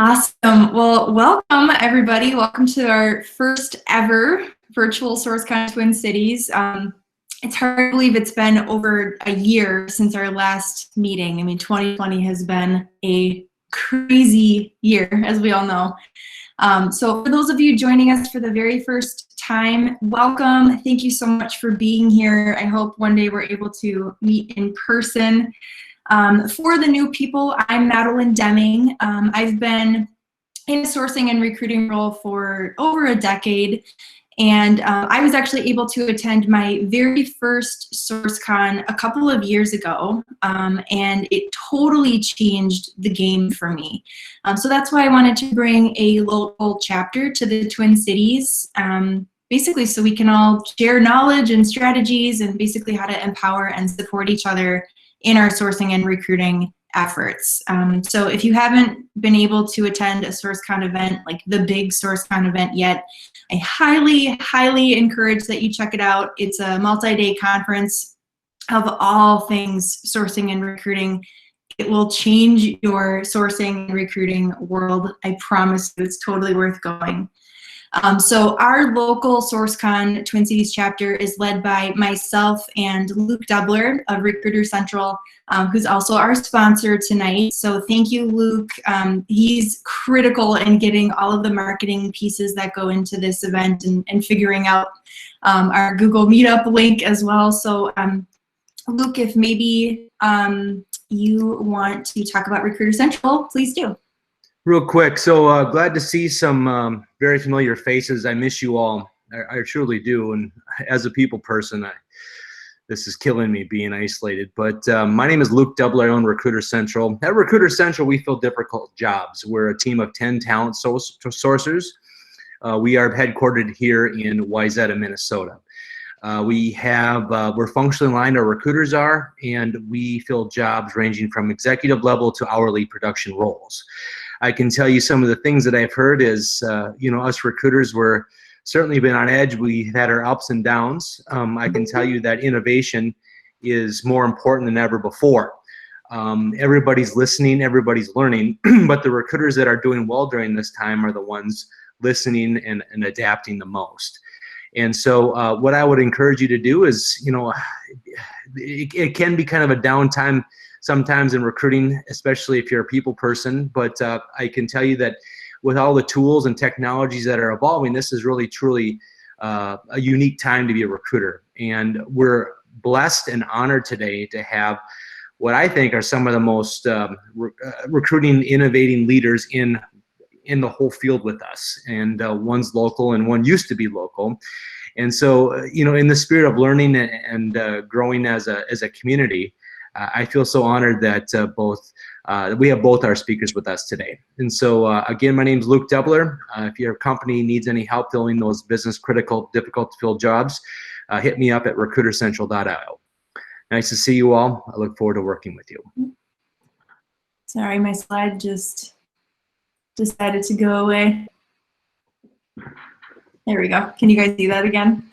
Awesome. Well, welcome everybody. Welcome to our first ever virtual SourceCon Twin Cities. It's hard to believe it's been over a year since our last meeting. I mean, 2020 has been a crazy year, as we all know. So for those of you joining us for the very first time, welcome. Thank you so much for being here. I hope one day we're able to meet in person. For the new people, I'm Madelon Deming. I've been in a sourcing and recruiting role for over a decade, and I was actually able to attend my very first SourceCon a couple of years ago, and it totally changed the game for me. So that's why I wanted to bring a local chapter to the Twin Cities, basically so we can all share knowledge and strategies and basically how to empower and support each other in our sourcing and recruiting efforts. So if you haven't been able to attend a SourceCon event, like the big SourceCon event yet, I highly, highly encourage that you check it out. It's a multi-day conference of all things sourcing and recruiting. It will change your sourcing and recruiting world. I promise you, it's totally worth going. So our local SourceCon Twin Cities chapter is led by myself and Luke Doubler of Recruiter Central, who's also our sponsor tonight. So thank you, Luke. He's critical in getting all of the marketing pieces that go into this event and figuring out our Google Meetup link as well. So Luke, if maybe you want to talk about Recruiter Central, please do. Real quick, so glad to see some very familiar faces. I miss you all. I truly do. And as a people person, this is killing me being isolated. But my name is Luke Doubler. I own Recruiter Central. At Recruiter Central, we fill difficult jobs. We're a team of 10 talent sourcers. We are headquartered here in Wayzata, Minnesota. We're functionally aligned, our recruiters are, and we fill jobs ranging from executive level to hourly production roles. I can tell you some of the things that I've heard is, us recruiters were certainly been on edge. We've had our ups and downs. I can tell you that innovation is more important than ever before. Everybody's listening, everybody's learning, but the recruiters that are doing well during this time are the ones listening and adapting the most. And so what I would encourage you to do is, it can be kind of a downtime sometimes in recruiting, especially if you're a people person, but I can tell you that with all the tools and technologies that are evolving, this is really truly a unique time to be a recruiter. And we're blessed and honored today to have what I think are some of the most recruiting, innovating leaders in the whole field with us. And one's local and one used to be local. And so, in the spirit of learning and growing as a community, I feel so honored that we have both our speakers with us today. And so, again, my name is Luke Doubler. If your company needs any help filling those business critical, difficult to fill jobs, hit me up at recruitercentral.io. Nice to see you all. I look forward to working with you. Sorry, my slide just decided to go away. There we go. Can you guys see that again?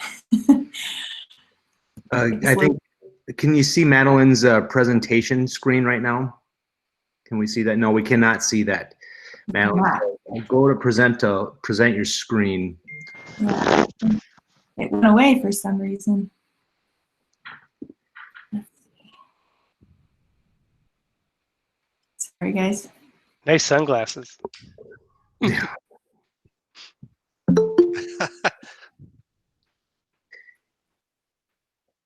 I think, can you see Madelon's presentation screen right now? Can we see that? No, we cannot see that. Madelon, go to present your screen. Yeah. It went away for some reason. Sorry, guys. Nice sunglasses. Yeah.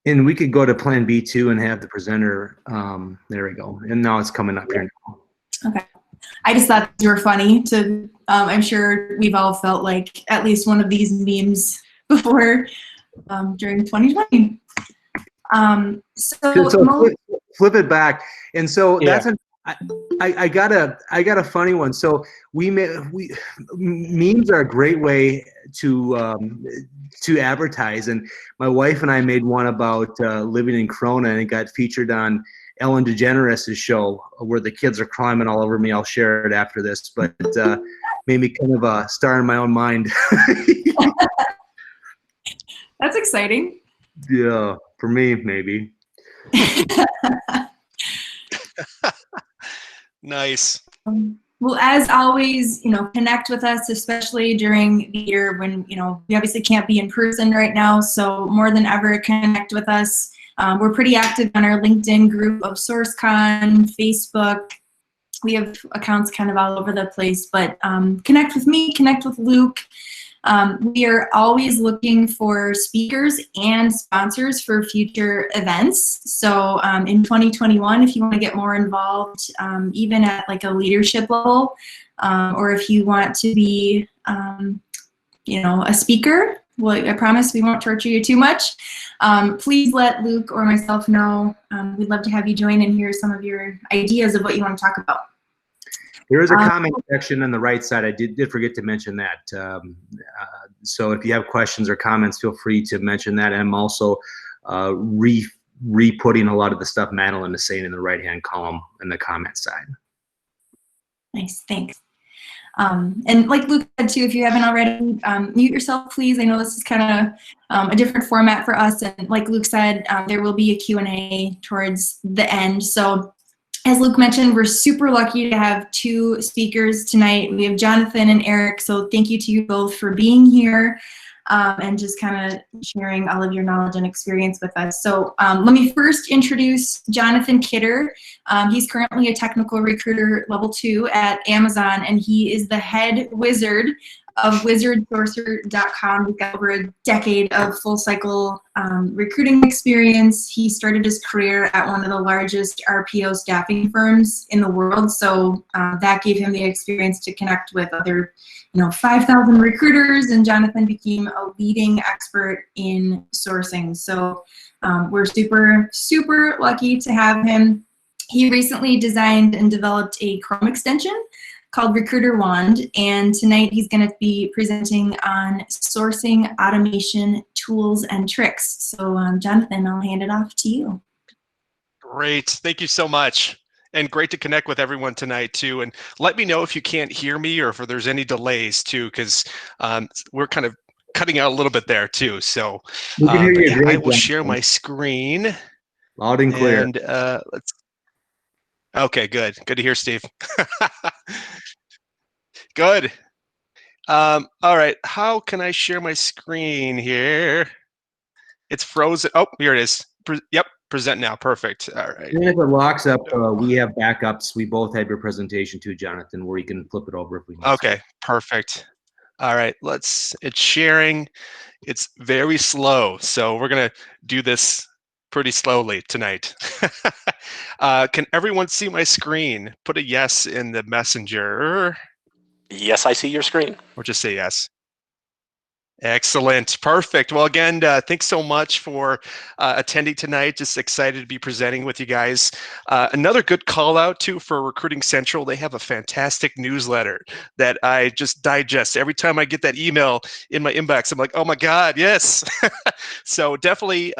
And we could go to plan B2 and have the presenter, there we go. And now it's coming up here now. Okay. I just thought these were funny to, I'm sure we've all felt like at least one of these memes before during 2020. So flip it back. And so that's I got a funny one. So memes are a great way to advertise, and my wife and I made one about living in Corona, and it got featured on Ellen DeGeneres' show where the kids are climbing all over me. I'll share it after this, but made me kind of a star in my own mind. That's exciting. Yeah, for me, maybe. Nice. Well, as always, connect with us, especially during the year when, we obviously can't be in person right now. So more than ever, connect with us. We're pretty active on our LinkedIn group of SourceCon, Facebook. We have accounts kind of all over the place, but connect with me, connect with Luke. We are always looking for speakers and sponsors for future events. So in 2021, if you want to get more involved, even at like a leadership level, or if you want to be, a speaker, well, I promise we won't torture you too much. Please let Luke or myself know. We'd love to have you join and hear some of your ideas of what you want to talk about. There is a comment section on the right side. I did forget to mention that. So if you have questions or comments, feel free to mention that. And I'm also re-putting a lot of the stuff Madelon is saying in the right-hand column in the comment side. Nice, thanks. And like Luke said too, if you haven't already, mute yourself, please. I know this is kind of a different format for us. And like Luke said, there will be a Q&A towards the end. So as Luke mentioned, we're super lucky to have two speakers tonight. We have Jonathan and Eric, so thank you to you both for being here and just kind of sharing all of your knowledge and experience with us. So let me first introduce Jonathan Kidder. He's currently a technical recruiter level 2 at Amazon, and he is the head wizard of wizardsourcer.com. He's got over a decade of full cycle recruiting experience. He started his career at one of the largest RPO staffing firms in the world. So that gave him the experience to connect with other 5,000 recruiters, and Jonathan became a leading expert in sourcing. So we're super, super lucky to have him. He recently designed and developed a Chrome extension called Recruiter Wand, and tonight he's going to be presenting on sourcing automation tools and tricks. So Jonathan, I'll hand it off to you. Great, thank you so much. And great to connect with everyone tonight too. And let me know if you can't hear me or if there's any delays too, because we're kind of cutting out a little bit there too. So We can hear you yeah, great, I will Jonathan. share my screen. Loud and clear. And okay, good. Good to hear, Steve. Good. All right, how can I share my screen here? It's frozen. Oh, here it is. Yep, present now. Perfect. All right. And if it locks up, we have backups. We both have your presentation too, Jonathan, where you can flip it over if we need to. Okay, perfect. All right, it's sharing. It's very slow, so we're gonna do this pretty slowly tonight. Can everyone see my screen? Put a yes in the messenger. Yes, I see your screen. Or just say yes. Excellent. Perfect. Well, again, thanks so much for attending tonight. Just excited to be presenting with you guys. Another good call out too for Recruiting Central. They have a fantastic newsletter that I just digest. Every time I get that email in my inbox, I'm like, oh my God, yes. So definitely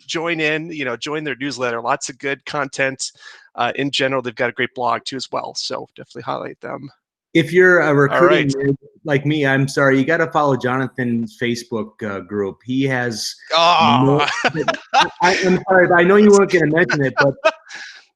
join in, join their newsletter. Lots of good content. In general, they've got a great blog too as well. So definitely highlight them. If you're a recruiting All right. nerd like me, I'm sorry, you got to follow Jonathan's Facebook group. He has. Oh. I'm sorry, I know you weren't going to mention it, but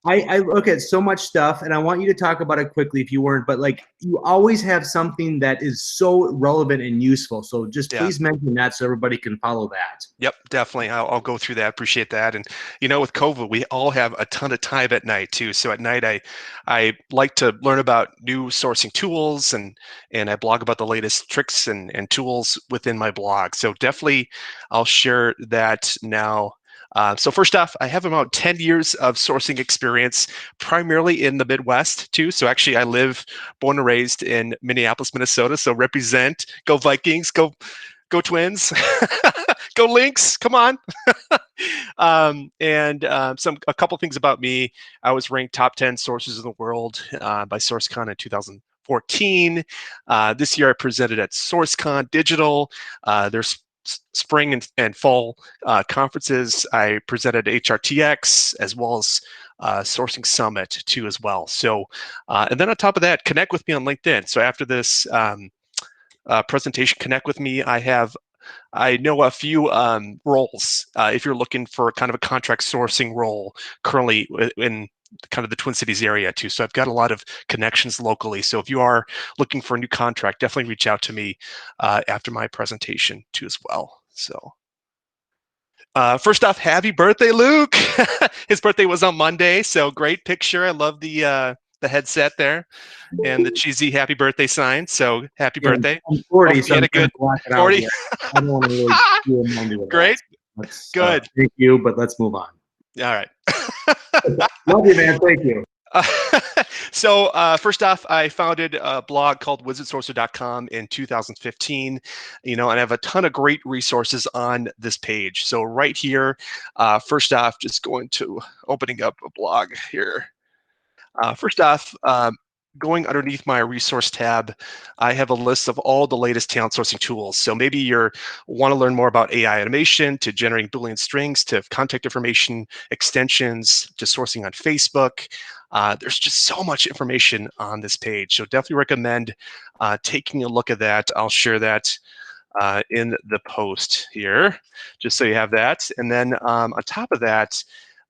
I look at so much stuff, and I want you to talk about it quickly if you weren't. But like, you always have something that is so relevant and useful. So just please mention that so everybody can follow that. Yep, definitely. I'll go through that. Appreciate that. And with COVID, we all have a ton of time at night too. So at night, I like to learn about new sourcing tools, and I blog about the latest tricks and tools within my blog. So definitely, I'll share that now. So first off, I have about 10 years of sourcing experience, primarily in the Midwest too. So actually, I live, born and raised in Minneapolis, Minnesota. So represent, go Vikings, go Twins, go Lynx, come on. A couple things about me. I was ranked top 10 sources in the world by SourceCon in 2014. This year I presented at SourceCon Digital. There's spring and fall conferences. I presented at HRTX as well as Sourcing Summit too as well. So, and then on top of that, connect with me on LinkedIn. So after this presentation, connect with me. I know a few roles if you're looking for kind of a contract sourcing role currently in kind of the Twin Cities area too. So I've got a lot of connections locally. So if you are looking for a new contract, definitely reach out to me after my presentation too as well. So first off, happy birthday, Luke. His birthday was on Monday, so great picture. I love the headset there and the cheesy happy birthday sign. So happy birthday. I'm 40, Hope so you had I'm a good block it 40. out yet. I don't want to really do a Monday with Great. that. Let's, Good. thank you, but let's move on. All right. Love you, man. Thank you. So first off, I founded a blog called wizardsourcer.com in 2015, and I have a ton of great resources on this page. So right here, first off, just going to opening up a blog here. First off, going underneath my resource tab, I have a list of all the latest talent sourcing tools. So maybe you want to learn more about AI automation, to generating Boolean strings, to contact information extensions, to sourcing on Facebook. There's just so much information on this page. So definitely recommend taking a look at that. I'll share that in the post here, just so you have that. And then on top of that,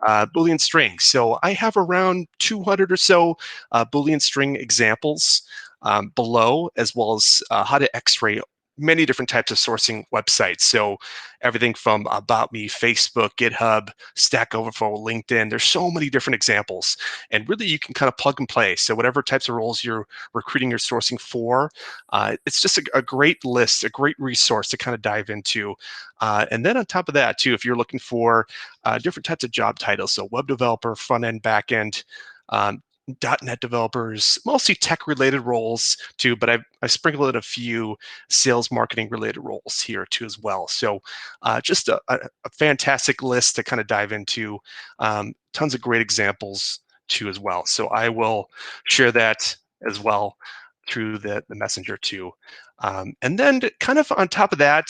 Boolean strings. So I have around 200 or so Boolean string examples below, as well as how to X-ray many different types of sourcing websites. So everything from About Me, Facebook, GitHub, Stack Overflow, LinkedIn. There's so many different examples. And really, you can kind of plug and play. So whatever types of roles you're recruiting or sourcing for, it's just a great list, a great resource to kind of dive into. And then on top of that, too, if you're looking for different types of job titles, so web developer, front end, back end, .NET developers, mostly tech-related roles too, but I've sprinkled in a few sales marketing-related roles here too as well. So just a fantastic list to kind of dive into. Tons of great examples too as well. So I will share that as well through the messenger too. And then kind of on top of that,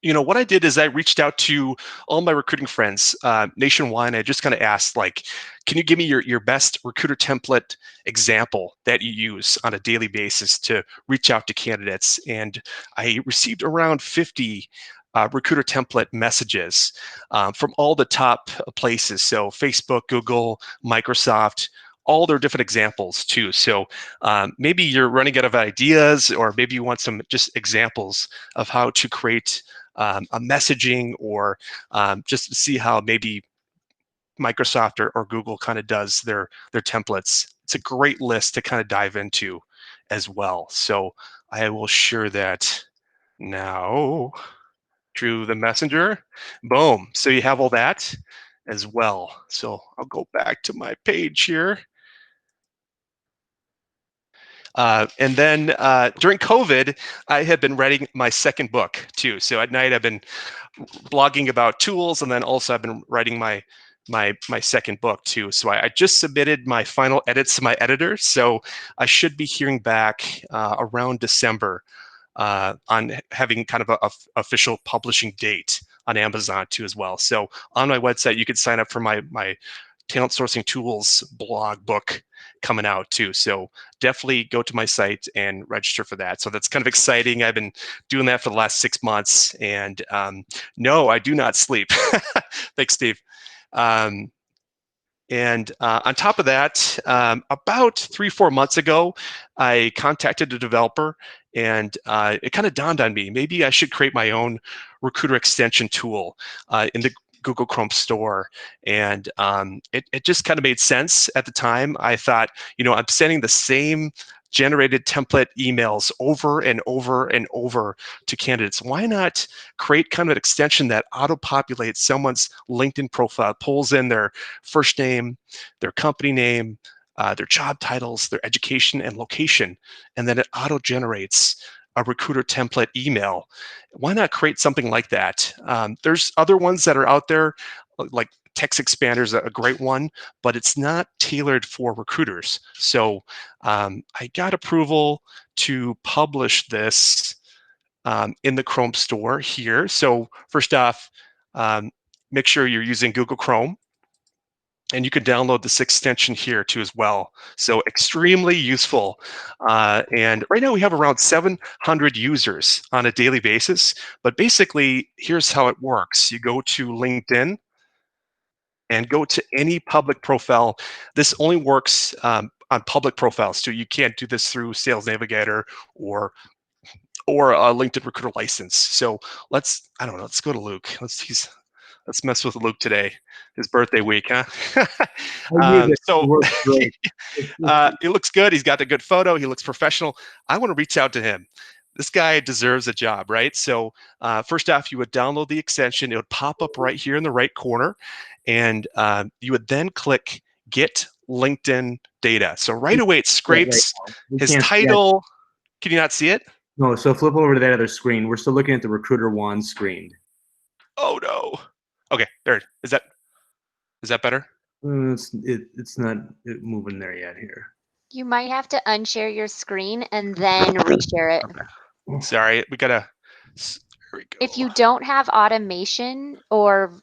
what I did is I reached out to all my recruiting friends nationwide. And I just kind of asked, like, can you give me your best recruiter template example that you use on a daily basis to reach out to candidates? And I received around 50 recruiter template messages from all the top places. So Facebook, Google, Microsoft, all their different examples too. So maybe you're running out of ideas, or maybe you want some just examples of how to create a messaging, or just to see how maybe Microsoft or Google kind of does their templates. It's a great list to kind of dive into as well. So I will share that now through the messenger. Boom. So you have all that as well. So I'll go back to my page here. And then during COVID, I had been writing my second book too. So at night, I've been blogging about tools, and then also I've been writing my second book too. So I just submitted my final edits to my editor. So I should be hearing back around December on having kind of a official publishing date on Amazon too as well. So on my website, you could sign up for my talent sourcing tools blog book coming out too. So definitely go to my site and register for that. So that's kind of exciting. I've been doing that for the last 6 months, and no, I do not sleep. Thanks, Steve. And on top of that, about 3-4 months ago, I contacted a developer, and it kind of dawned on me, maybe I should create my own recruiter extension tool in the Google Chrome store. And it just kind of made sense at the time. I thought, I'm sending the same generated template emails over and over and over to candidates. Why not create kind of an extension that auto-populates someone's LinkedIn profile, pulls in their first name, their company name, their job titles, their education and location, and then it auto-generates a recruiter template email. Why not create something like that? There's other ones that are out there, like Text Expander is a great one, but it's not tailored for recruiters. So I got approval to publish this in the Chrome store here. So first off, make sure you're using Google Chrome. And you can download this extension here too as well. So extremely useful. And right now we have around 700 users on a daily basis. But basically, here's how it works. You go to LinkedIn. and go to any public profile. This only works on public profiles too. You can't do this through Sales Navigator or a LinkedIn Recruiter license. So let's go to Luke. Let's mess with Luke today. His birthday week, huh? So It works great. it looks good. He's got a good photo. He looks professional. I want to reach out to him. This guy deserves a job, right? So first off, you would download the extension. It would pop up right here in the right corner. And you would then click Get LinkedIn Data. So right away, it scrapes his title. Can you not see it? No, so flip over to that other screen. We're still looking at the Recruiter One screen. Oh, no. Okay, there. Is that better? It's not moving there yet here. You might have to unshare your screen and then reshare it. Okay. Sorry, we gotta. There we go. If you don't have automation or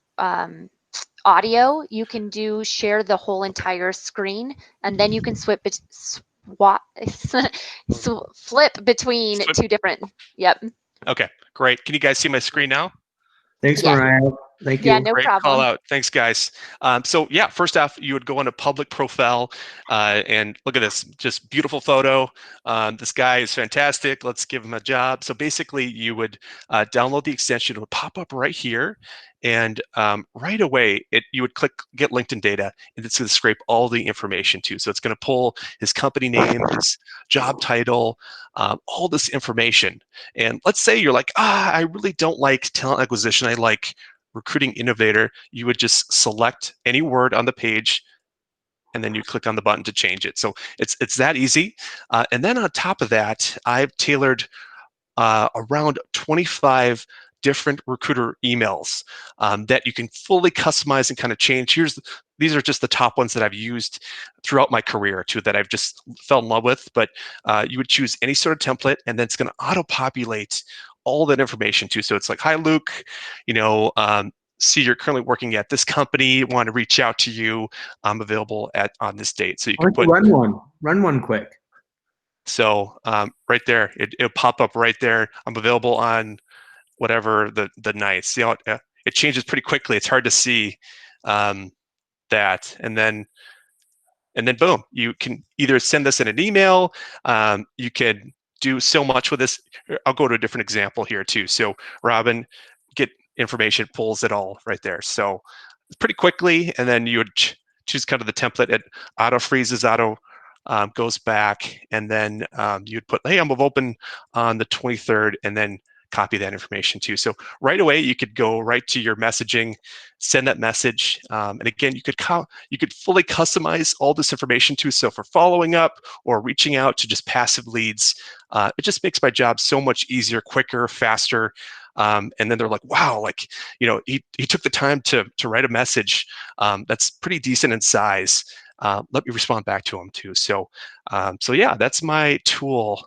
audio, you can share the whole entire screen, and then you can flip between two different. Yep. Okay, great. Can you guys see my screen now? Thanks, Yeah. Mariah. Thank you. Yeah, no Great problem. call out. Thanks, guys. So yeah, first off, you would go on a public profile and look at this, just beautiful photo. This guy is fantastic. Let's give him a job. So basically, you would download the extension. It would pop up right here. And right away, you would click Get LinkedIn Data, and it's going to scrape all the information too. So it's going to pull his company name, his job title, all this information. And let's say you're like, I really don't like talent acquisition. I like Recruiting Innovator. You would just select any word on the page, and then you click on the button to change it. So it's that easy. And then on top of that, I've tailored around 25 different recruiter emails that you can fully customize and kind of change. These are just the top ones that I've used throughout my career too, that I've just fell in love with. But you would choose any sort of template, and then it's going to auto-populate all that information too. So it's like, hi, Luke, see you're currently working at this company, want to reach out to you. I'm available on this date. So you can put run one quick. So right there, it'll pop up right there. I'm available on whatever the night. See how it changes pretty quickly. It's hard to see that. And then boom, you can either send this in an email. You could do so much with this. I'll go to a different example here too. So Robin, get information, pulls it all right there. So pretty quickly, and then you would choose kind of the template. It auto freezes, goes back, and then you'd put, hey, I'm open on the 23rd, and then copy that information too. So right away, you could go right to your messaging, send that message, and again, you could fully customize all this information too. So for following up or reaching out to just passive leads, it just makes my job so much easier, quicker, faster. And then they're like, wow, he took the time to write a message that's pretty decent in size. Let me respond back to him too. So yeah, that's my tool.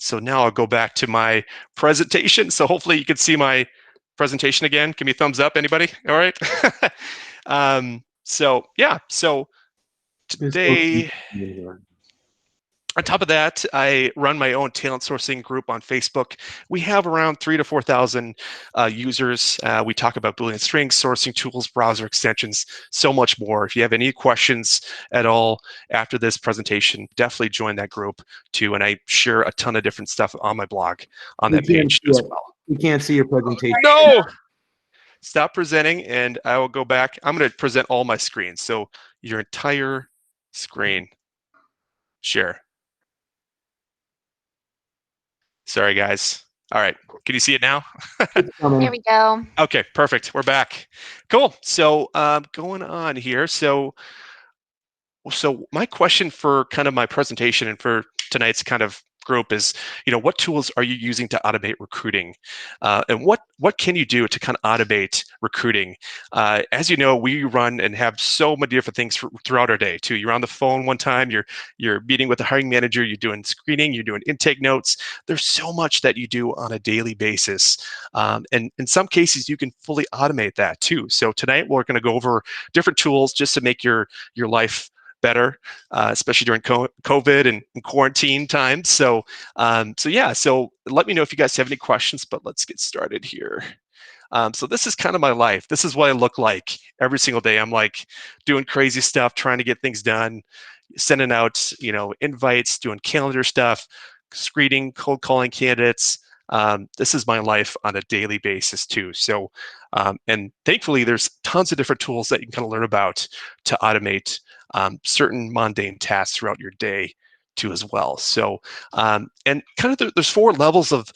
So now I'll go back to my presentation. So hopefully you can see my presentation again. Give me a thumbs up, anybody? All right. So yeah, so today, on top of that, I run my own talent sourcing group on Facebook. We have around 3,000 to 4,000 users. We talk about Boolean strings, sourcing tools, browser extensions, so much more. If you have any questions at all after this presentation, definitely join that group too. And I share a ton of different stuff on my blog on that page as well. We can't see your presentation. No! Stop presenting, and I will go back. I'm going to present all my screens. So your entire screen. Share. Sorry, guys. All right. Can you see it now? There we go. Okay, perfect. We're back. Cool. So going on here. So my question for kind of my presentation and for tonight's kind of group is, what tools are you using to automate recruiting? And what can you do to kind of automate recruiting? As you know, we run and have so many different things throughout our day too. You're on the phone one time, you're meeting with the hiring manager, you're doing screening, you're doing intake notes. There's so much that you do on a daily basis. And in some cases, you can fully automate that too. So tonight, we're going to go over different tools just to make your life better, especially during COVID and quarantine times. So yeah, so let me know if you guys have any questions, but let's get started here. So this is kind of my life. This is what I look like every single day. I'm like doing crazy stuff, trying to get things done, sending out, invites, doing calendar stuff, screening, cold calling candidates. This is my life on a daily basis too. So, and thankfully there's tons of different tools that you can kind of learn about to automate certain mundane tasks throughout your day too as well. So, and kind of there's 4 levels of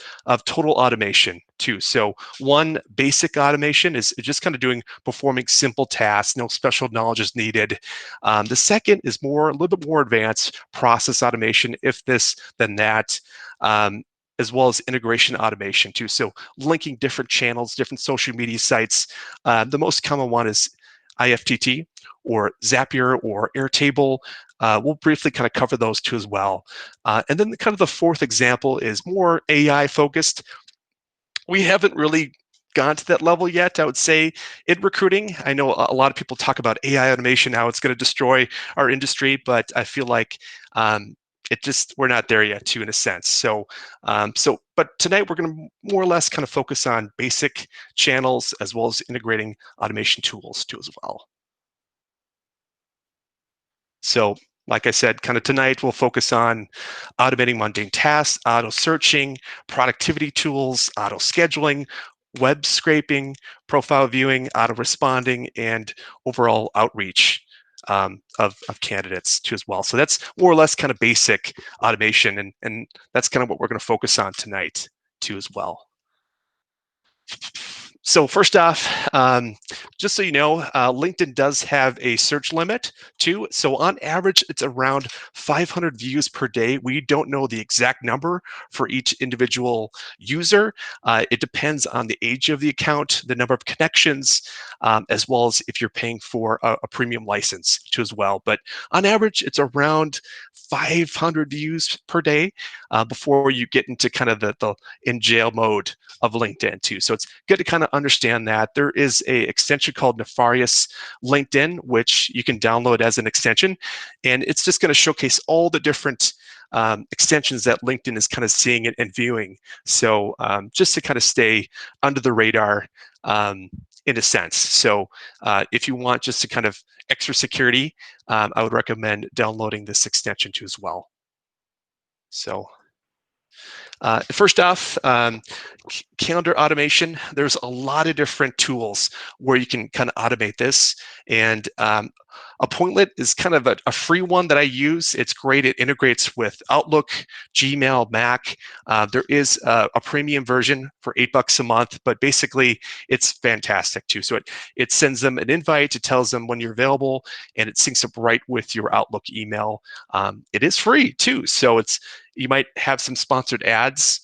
total automation too. So one, basic automation is just kind of performing simple tasks, no special knowledge is needed. The second is a little bit more advanced process automation, if this, then that. As well as integration automation too. So linking different channels, different social media sites. The most common one is IFTTT or Zapier or Airtable. We'll briefly kind of cover those two as well. And then kind of the 4th example is more AI focused. We haven't really gone to that level yet, I would say, in recruiting. I know a lot of people talk about AI automation, how it's going to destroy our industry, but I feel like we're not there yet too, in a sense. So, but tonight we're going to more or less kind of focus on basic channels as well as integrating automation tools too as well. So, like I said, kind of tonight we'll focus on automating mundane tasks, auto searching, productivity tools, auto scheduling, web scraping, profile viewing, auto responding, and overall outreach of candidates too as well. So that's more or less kind of basic automation, and that's kind of what we're going to focus on tonight too as well. So first off, just so you know, LinkedIn does have a search limit too. So on average, it's around 500 views per day. We don't know the exact number for each individual user. It depends on the age of the account, the number of connections, as well as if you're paying for a premium license too as well. But on average, it's around 500 views per day before you get into kind of the in jail mode of LinkedIn too. So it's good to kind of understand that. There is a extension called Nefarious LinkedIn, which you can download as an extension. And it's just going to showcase all the different extensions that LinkedIn is kind of seeing and viewing. So just to kind of stay under the radar in a sense. So if you want just to kind of extra security, I would recommend downloading this extension too as well. So first off, calendar automation. There's a lot of different tools where you can kind of automate this. And Appointment is kind of a free one that I use. It's great. It integrates with Outlook, Gmail, Mac. There is a premium version for $8 a month, but basically it's fantastic too. So it sends them an invite, it tells them when you're available, and it syncs up right with your Outlook email. It is free too. So you might have some sponsored ads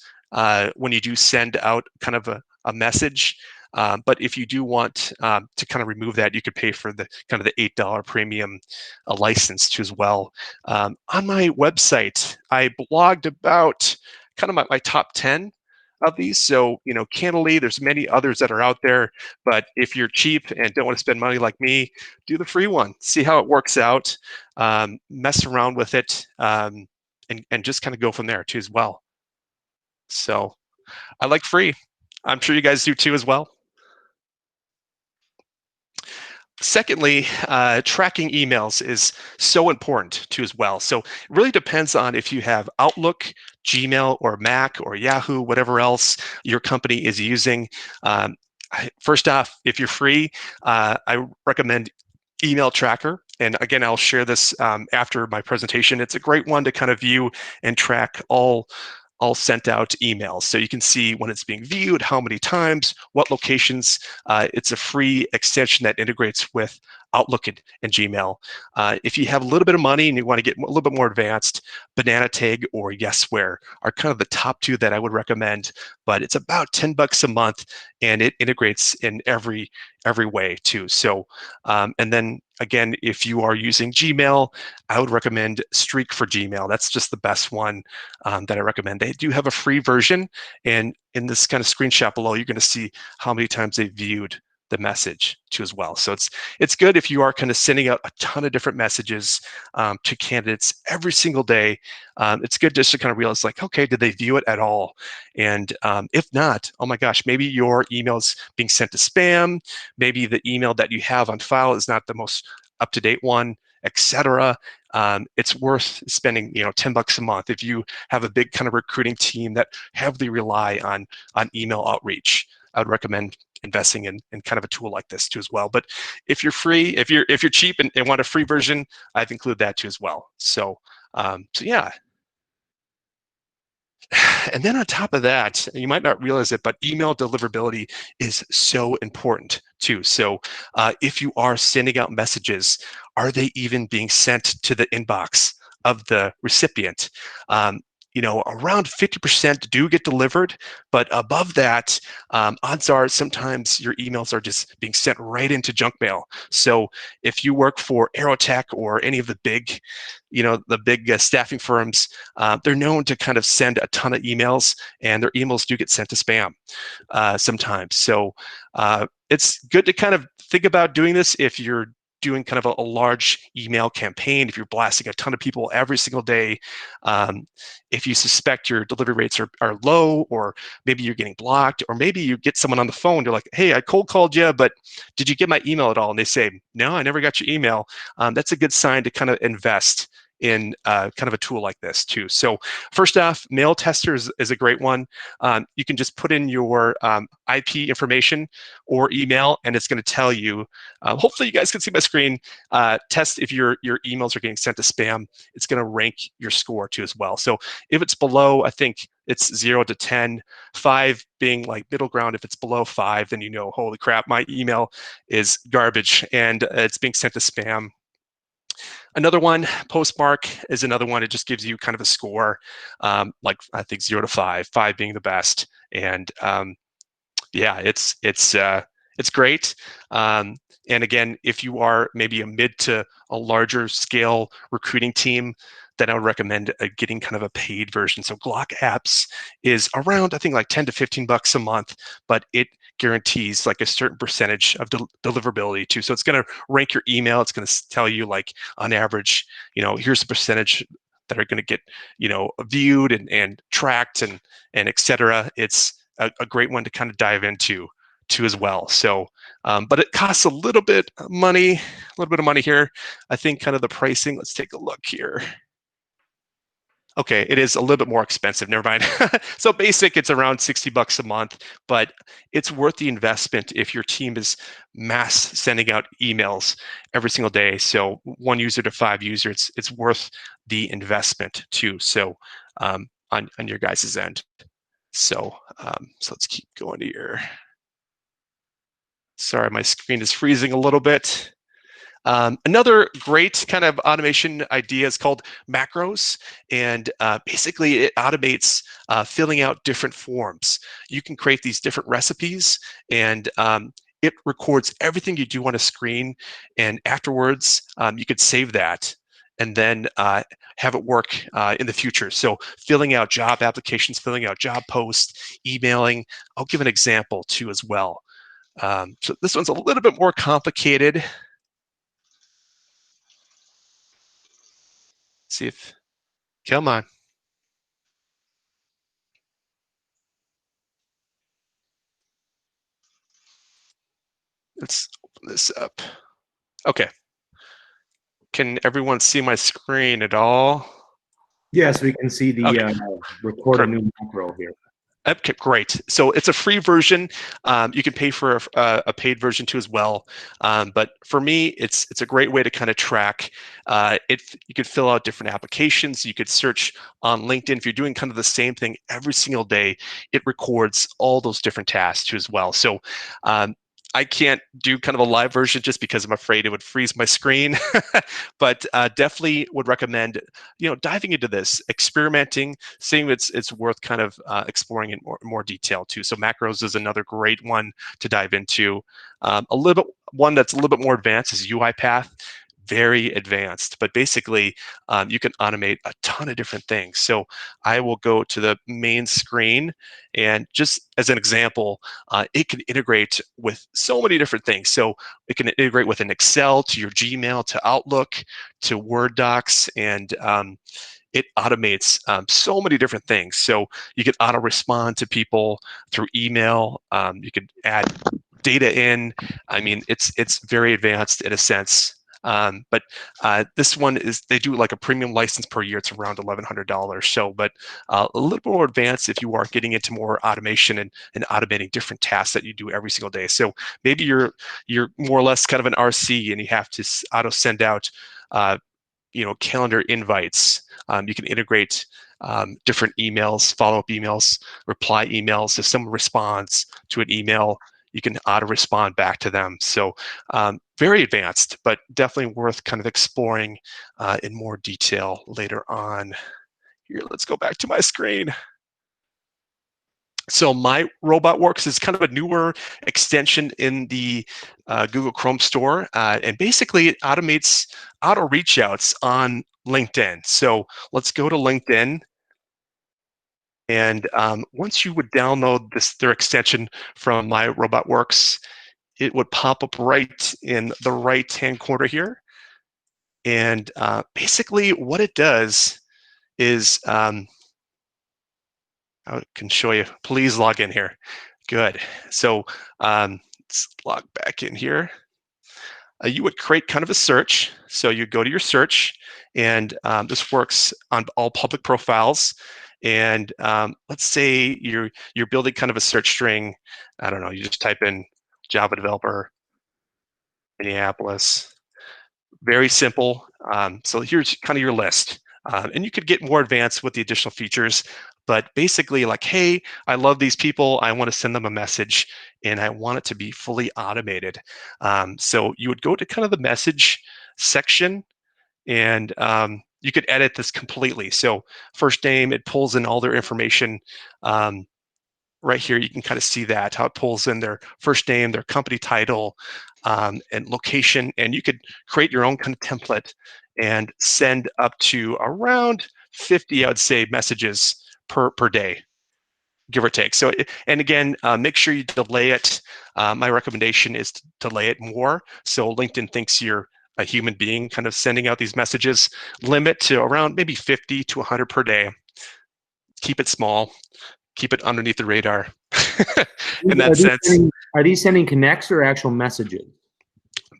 when you do send out kind of a message. But if you do want to kind of remove that, you could pay for the kind of the $8 premium license too as well. On my website, I blogged about kind of my top 10 of these. So, candidly, there's many others that are out there, but if you're cheap and don't want to spend money like me, do the free one. See how it works out, mess around with it, and just kind of go from there too as well. So I like free. I'm sure you guys do too as well. Secondly, tracking emails is so important too as well. So it really depends on if you have Outlook, Gmail, or Mac, or Yahoo, whatever else your company is using. First off, if you're free, I recommend Email Tracker. And again, I'll share this after my presentation. It's a great one to kind of view and track all sent out emails. So you can see when it's being viewed, how many times, what locations. It's a free extension that integrates with Outlook and Gmail. If you have a little bit of money and you want to get a little bit more advanced, Banana Tag or Yesware are kind of the top two that I would recommend, but it's about $10 a month and it integrates in every way too. So, and then again, if you are using Gmail, I would recommend Streak for Gmail. That's just the best one that I recommend. They do have a free version, and in this kind of screenshot below, you're going to see how many times they viewed the message too as well. So it's good if you are kind of sending out a ton of different messages to candidates every single day. It's good just to kind of realize, like, okay, did they view it at all? And if not, oh my gosh, maybe your email's being sent to spam. Maybe the email that you have on file is not the most up-to-date one, etc. It's worth spending, $10 a month if you have a big kind of recruiting team that heavily rely on email outreach. I would recommend investing in kind of a tool like this too as well. But if you're free, if you're cheap and want a free version, I've included that too as well. So yeah. And then on top of that, you might not realize it, but email deliverability is so important too. So if you are sending out messages, are they even being sent to the inbox of the recipient? Around 50% do get delivered, but above that, odds are sometimes your emails are just being sent right into junk mail. So if you work for Aerotech or any of the big, staffing firms, they're known to kind of send a ton of emails, and their emails do get sent to spam sometimes. So it's good to kind of think about doing this if you're doing kind of a large email campaign, if you're blasting a ton of people every single day. If you suspect your delivery rates are low, or maybe you're getting blocked, or maybe you get someone on the phone, they're like, hey, I cold called you, but did you get my email at all? And they say, no, I never got your email. That's a good sign to kind of invest in kind of a tool like this too. So first off, Mail Tester is a great one. You can just put in your IP information or email, and it's going to tell you, hopefully you guys can see my screen, test if your emails are getting sent to spam. It's going to rank your score too as well. So if it's below, I think it's 0 to 10, 5 being like middle ground. If it's below 5, then holy crap, my email is garbage and it's being sent to spam. Another one, Postmark, is another one. It just gives you kind of a score, like I think 0 to 5, 5 being the best. And yeah, it's great. And again, if you are maybe a mid to a larger scale recruiting team, then I would recommend getting kind of a paid version. So Glock Apps is around, I think, like 10 to 15 bucks a month, but it guarantees like a certain percentage of deliverability too. So it's going to rank your email. It's going to tell you, like, on average, here's the percentage that are going to get, viewed and tracked and et cetera. It's a great one to kind of dive into too as well. So, but it costs a little bit of money here. I think kind of the pricing, let's take a look here. Okay, it is a little bit more expensive, never mind. So basic, it's around 60 bucks a month, but it's worth the investment if your team is mass sending out emails every single day. So 1 user to 5 users, it's worth the investment too. So on your guys' end. So let's keep going here. Sorry, my screen is freezing a little bit. Another great kind of automation idea is called macros, and basically it automates filling out different forms. You can create these different recipes, and it records everything you do on a screen, and afterwards you could save that and then have it work in the future. So filling out job applications, filling out job posts, emailing. I'll give an example too as well. So this one's a little bit more complicated. See if, come on. Let's open this up. Okay. Can everyone see my screen at all? Yes, we can see the Okay. record a new macro here. Okay, great. So it's a free version. You can pay for a paid version too as well. But for me, it's a great way to kind of track. You could fill out different applications. You could search on LinkedIn. If you're doing kind of the same thing every single day, it records all those different tasks too as well. So I can't do kind of a live version just because I'm afraid it would freeze my screen, but definitely would recommend, diving into this, experimenting, seeing it's worth kind of exploring in more detail too. So macros is another great one to dive into. One that's a little bit more advanced is UiPath. very advanced, but basically you can automate a ton of different things. So I will go to the main screen, and just as an example, it can integrate with so many different things. So it can integrate with an Excel, to your Gmail, to Outlook, to Word docs, and it automates so many different things. So you can auto respond to people through email. You can add data in. I mean, it's very advanced in a sense. But this one is, they do like a premium license per year. It's around $1,100. So, but a little more advanced if you are getting into more automation and automating different tasks that you do every single day. So maybe you're more or less kind of an RC, and you have to auto send out calendar invites. You can integrate different emails, follow-up emails, reply emails. If someone responds to an email, you can auto-respond back to them. So very advanced, but definitely worth kind of exploring in more detail later on. Here, let's go back to my screen. So My Robot Works is kind of a newer extension in the Google Chrome store, and basically it automates auto reach outs on LinkedIn. So let's go to LinkedIn, and once you would download their extension from My Robot Works, it would pop up right in the right-hand corner here. And basically what it does is, I can show you. Please log in here. Good. So let's log back in here. You would create kind of a search. So you go to your search, and this works on all public profiles. And let's say you're building kind of a search string. I don't know. You just type in Java developer, Minneapolis. Very simple. So here's kind of your list. And you could get more advanced with the additional features, but basically like, hey, I love these people. I want to send them a message, and I want it to be fully automated. So you would go to kind of the message section, and you could edit this completely. So first name, it pulls in all their information. Right here, you can kind of see that, how it pulls in their first name, their company title, and location. And you could create your own kind of template and send up to around 50, I would say, messages per day, give or take. So, and again, make sure you delay it. My recommendation is to delay it more, so LinkedIn thinks you're a human being kind of sending out these messages. Limit to around maybe 50 to 100 per day. Keep it small. Keep it underneath the radar in that sense. Are these sending connects or actual messages?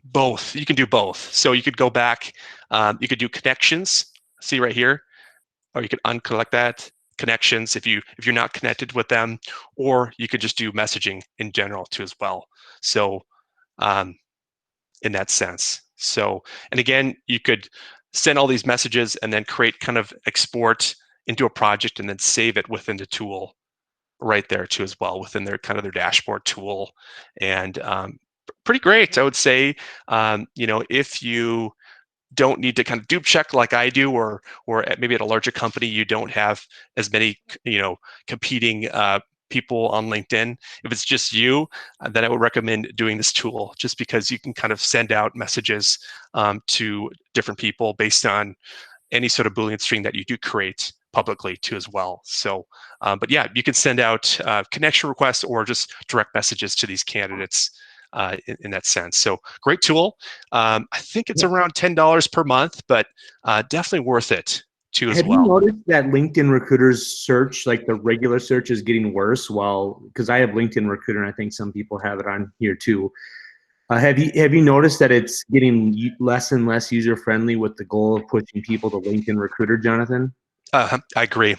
Both. You can do both. So you could go back, you could do connections, see right here, or you could uncollect that, connections if you're not connected with them, or you could just do messaging in general too as well. So in that sense. So, and again, you could send all these messages and then create kind of export into a project and then save it within the tool right there too as well, within their kind of their dashboard tool. And pretty great, I would say. If you don't need to kind of dupe check like I do, or maybe at a larger company you don't have as many competing people on LinkedIn. If it's just you, then I would recommend doing this tool, just because you can kind of send out messages to different people based on any sort of Boolean string that you do create publicly too as well. So, but yeah, you can send out connection requests or just direct messages to these candidates in that sense. So great tool. I think it's around $10 per month, but definitely worth it too as well. Have you noticed that LinkedIn Recruiter's search, like the regular search, is getting worse? Well, because I have LinkedIn Recruiter, and I think some people have it on here too. Have you noticed that it's getting less and less user friendly with the goal of pushing people to LinkedIn Recruiter, Jonathan? I agree.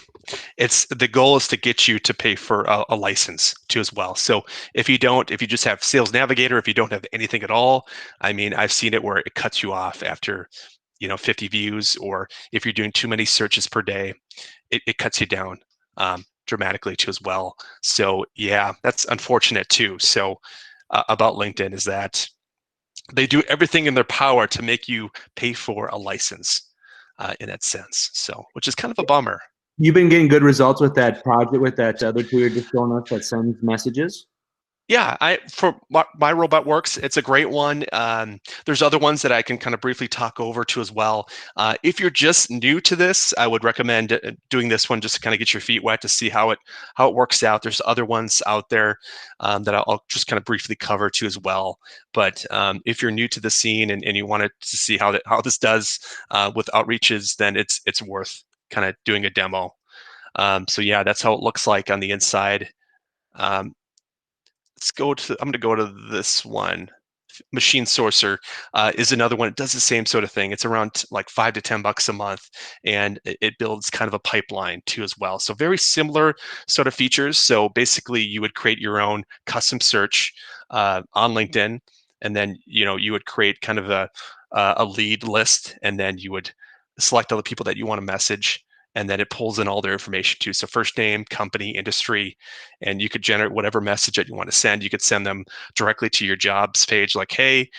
The goal is to get you to pay for a license too as well. So if you just have Sales Navigator, if you don't have anything at all, I mean, I've seen it where it cuts you off after 50 views, or if you're doing too many searches per day, it cuts you down dramatically too as well. So yeah, that's unfortunate too. So about LinkedIn is that they do everything in their power to make you pay for a license in that sense. So, which is kind of a bummer. You've been getting good results with that project, with that other tool you're just showing us that sends messages? Yeah, for my robot works. It's a great one. There's other ones that I can kind of briefly talk over to as well. If you're just new to this, I would recommend doing this one just to kind of get your feet wet to see how it works out. There's other ones out there that I'll just kind of briefly cover too as well. But if you're new to the scene and you wanted to see how this does with outreaches, then it's worth kind of doing a demo. So yeah, that's how it looks like on the inside. I'm going to go to this one. Machine Sourcer is another one. It does the same sort of thing. It's around like $5 to $10 a month, and it builds kind of a pipeline too as well. So very similar sort of features. So basically, you would create your own custom search on LinkedIn, and then you would create kind of a lead list, and then you would select all the people that you want to message. And then it pulls in all their information too. So first name, company, industry, and you could generate whatever message that you want to send. You could send them directly to your jobs page, like, hey,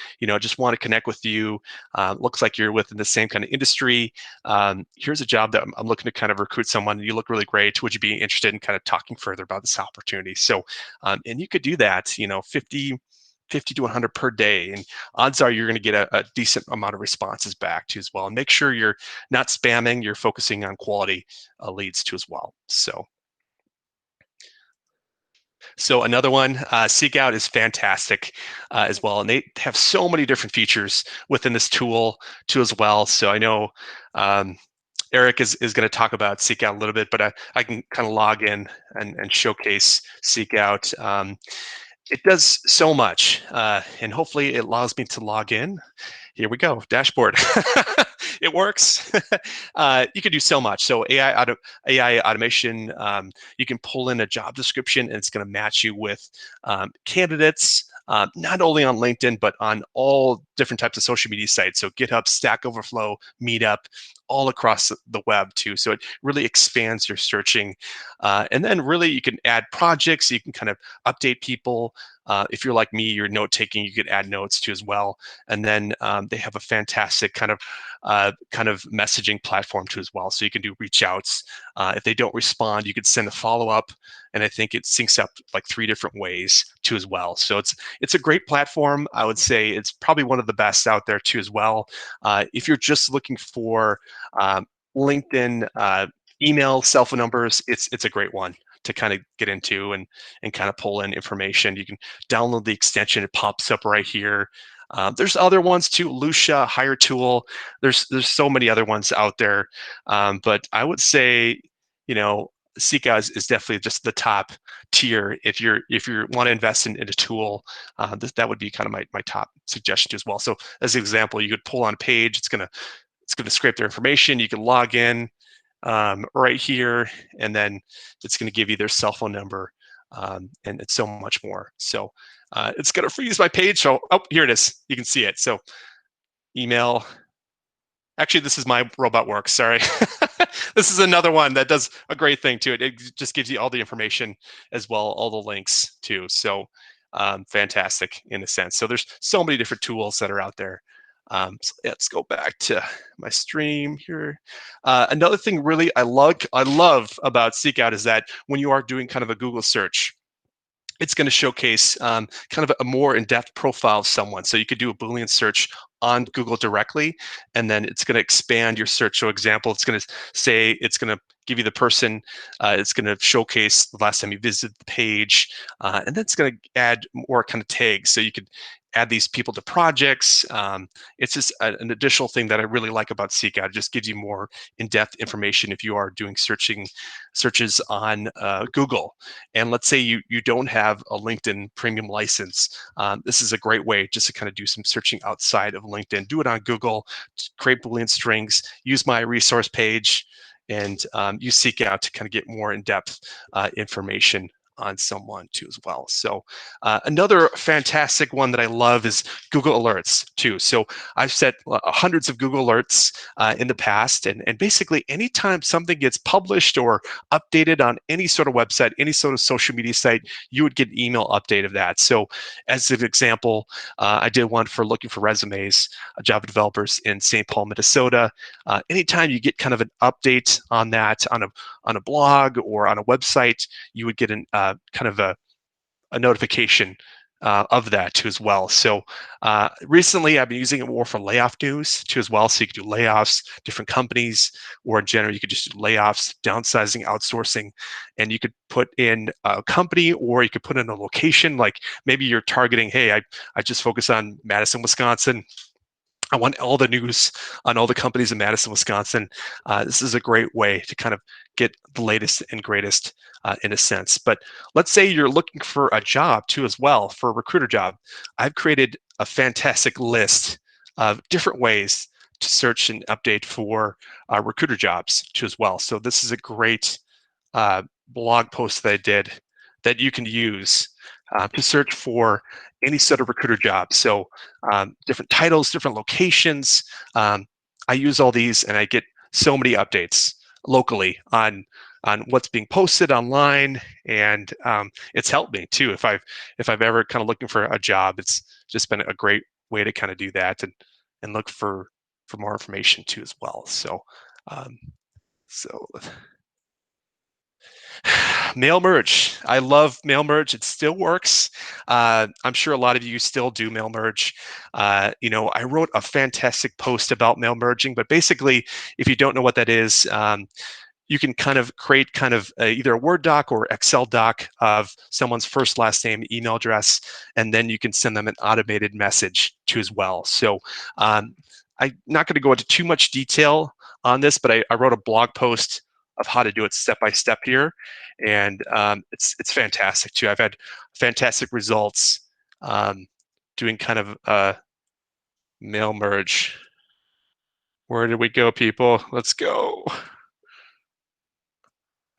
just want to connect with you. Looks like you're within the same kind of industry. Here's a job that I'm looking to kind of recruit someone. You look really great. Would you be interested in kind of talking further about this opportunity? So, and you could do that, 50 to 100 per day, and odds are you're going to get a decent amount of responses back too as well. And make sure you're not spamming, you're focusing on quality leads too as well. So another one, Seekout is fantastic as well, and they have so many different features within this tool too as well. So I know Eric is going to talk about Seekout a little bit, but I can kind of log in and showcase Seekout. It does so much, and hopefully it allows me to log in. Here we go, dashboard. It works. You can do so much. So AI automation, you can pull in a job description, and it's going to match you with candidates, not only on LinkedIn, but on all different types of social media sites. So GitHub, Stack Overflow, Meetup, all across the web too. So it really expands your searching. And then really you can add projects, you can kind of update people. If you're like me, you're note taking, you could add notes too as well. And then they have a fantastic kind of messaging platform too as well. So you can do reach outs. If they don't respond, you could send a follow up. And I think it syncs up like 3 different ways too as well. So it's a great platform. I would say it's probably one of the best out there too as well. If you're just looking for LinkedIn email, cell phone numbers, it's a great one to kind of get into and kind of pull in information. You can download the extension. It pops up right here. There's other ones too, Lucia, Hire Tool. There's so many other ones out there. But I would say, Seeka is definitely just the top tier. If you want to invest in a tool, that would be kind of my top suggestion as well. So as an example, you could pull on a page. It's gonna scrape their information. You can log in right here, and then it's going to give you their cell phone number, and it's so much more. So it's going to freeze my page. So here it is. You can see it. So email. Actually, this is my robot works. Sorry. This is another one that does a great thing too. It just gives you all the information as well, all the links too. So fantastic in a sense. So there's so many different tools that are out there. So let's go back to my stream here. Another thing really I love about Seekout is that when you are doing kind of a Google search, it's going to showcase kind of a more in-depth profile of someone. So you could do a Boolean search on Google directly, and then it's going to expand your search. So example, it's going to say, it's going to give you the person, it's going to showcase the last time you visited the page, and then it's going to add more kind of tags. So you could add these people to projects. It's just an additional thing that I really like about Seekout. It just gives you more in-depth information if you are doing searches on Google. And let's say you don't have a LinkedIn premium license. This is a great way just to kind of do some searching outside of LinkedIn. Do it on Google, create Boolean strings, use my resource page, and use Seekout to kind of get more in-depth information on someone too as well. So another fantastic one that I love is Google Alerts too. So I've set hundreds of Google Alerts in the past, and basically anytime something gets published or updated on any sort of website, any sort of social media site, you would get an email update of that. So as an example, I did one for looking for resumes, Java developers in St. Paul, Minnesota. Anytime you get kind of an update on that on a blog or on a website, you would get an kind of a a notification of that too as well. So recently I've been using it more for layoff news too as well. So you can do layoffs, different companies, or in general, you could just do layoffs, downsizing, outsourcing, and you could put in a company or you could put in a location. Like maybe you're targeting, hey, I just focus on Madison, Wisconsin. I want all the news on all the companies in Madison, Wisconsin. This is a great way to kind of get the latest and greatest in a sense. But let's say you're looking for a job too as well, for a recruiter job. I've created a fantastic list of different ways to search and update for recruiter jobs too as well. So this is a great blog post that I did that you can use to search for any sort of recruiter job. So different titles, different locations. I use all these and I get so many updates locally on what's being posted online, and it's helped me too. If I've ever kind of looking for a job, it's just been a great way to kind of do that and look for more information too as well. So so mail merge. I love mail merge. It still works. I'm sure a lot of you still do mail merge. I wrote a fantastic post about mail merging, but basically, if you don't know what that is, you can kind of create either a Word doc or Excel doc of someone's first, last name, email address, and then you can send them an automated message too as well. So I'm not going to go into too much detail on this, but I wrote a blog post of how to do it step by step here, and it's fantastic too. I've had fantastic results doing kind of mail merge. Where did we go, people? Let's go.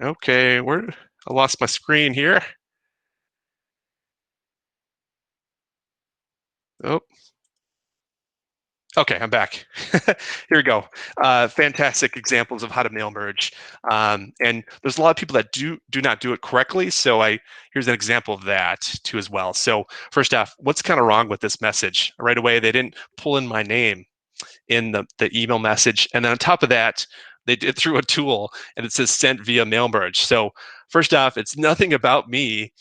Okay, I lost my screen here. Oh. Okay, I'm back. Here we go. Fantastic examples of how to mail merge. And there's a lot of people that do not do it correctly. So here's an example of that too as well. So first off, what's kind of wrong with this message? Right away, they didn't pull in my name in the email message. And then on top of that, they did through a tool and it says sent via mail merge. So first off, it's nothing about me.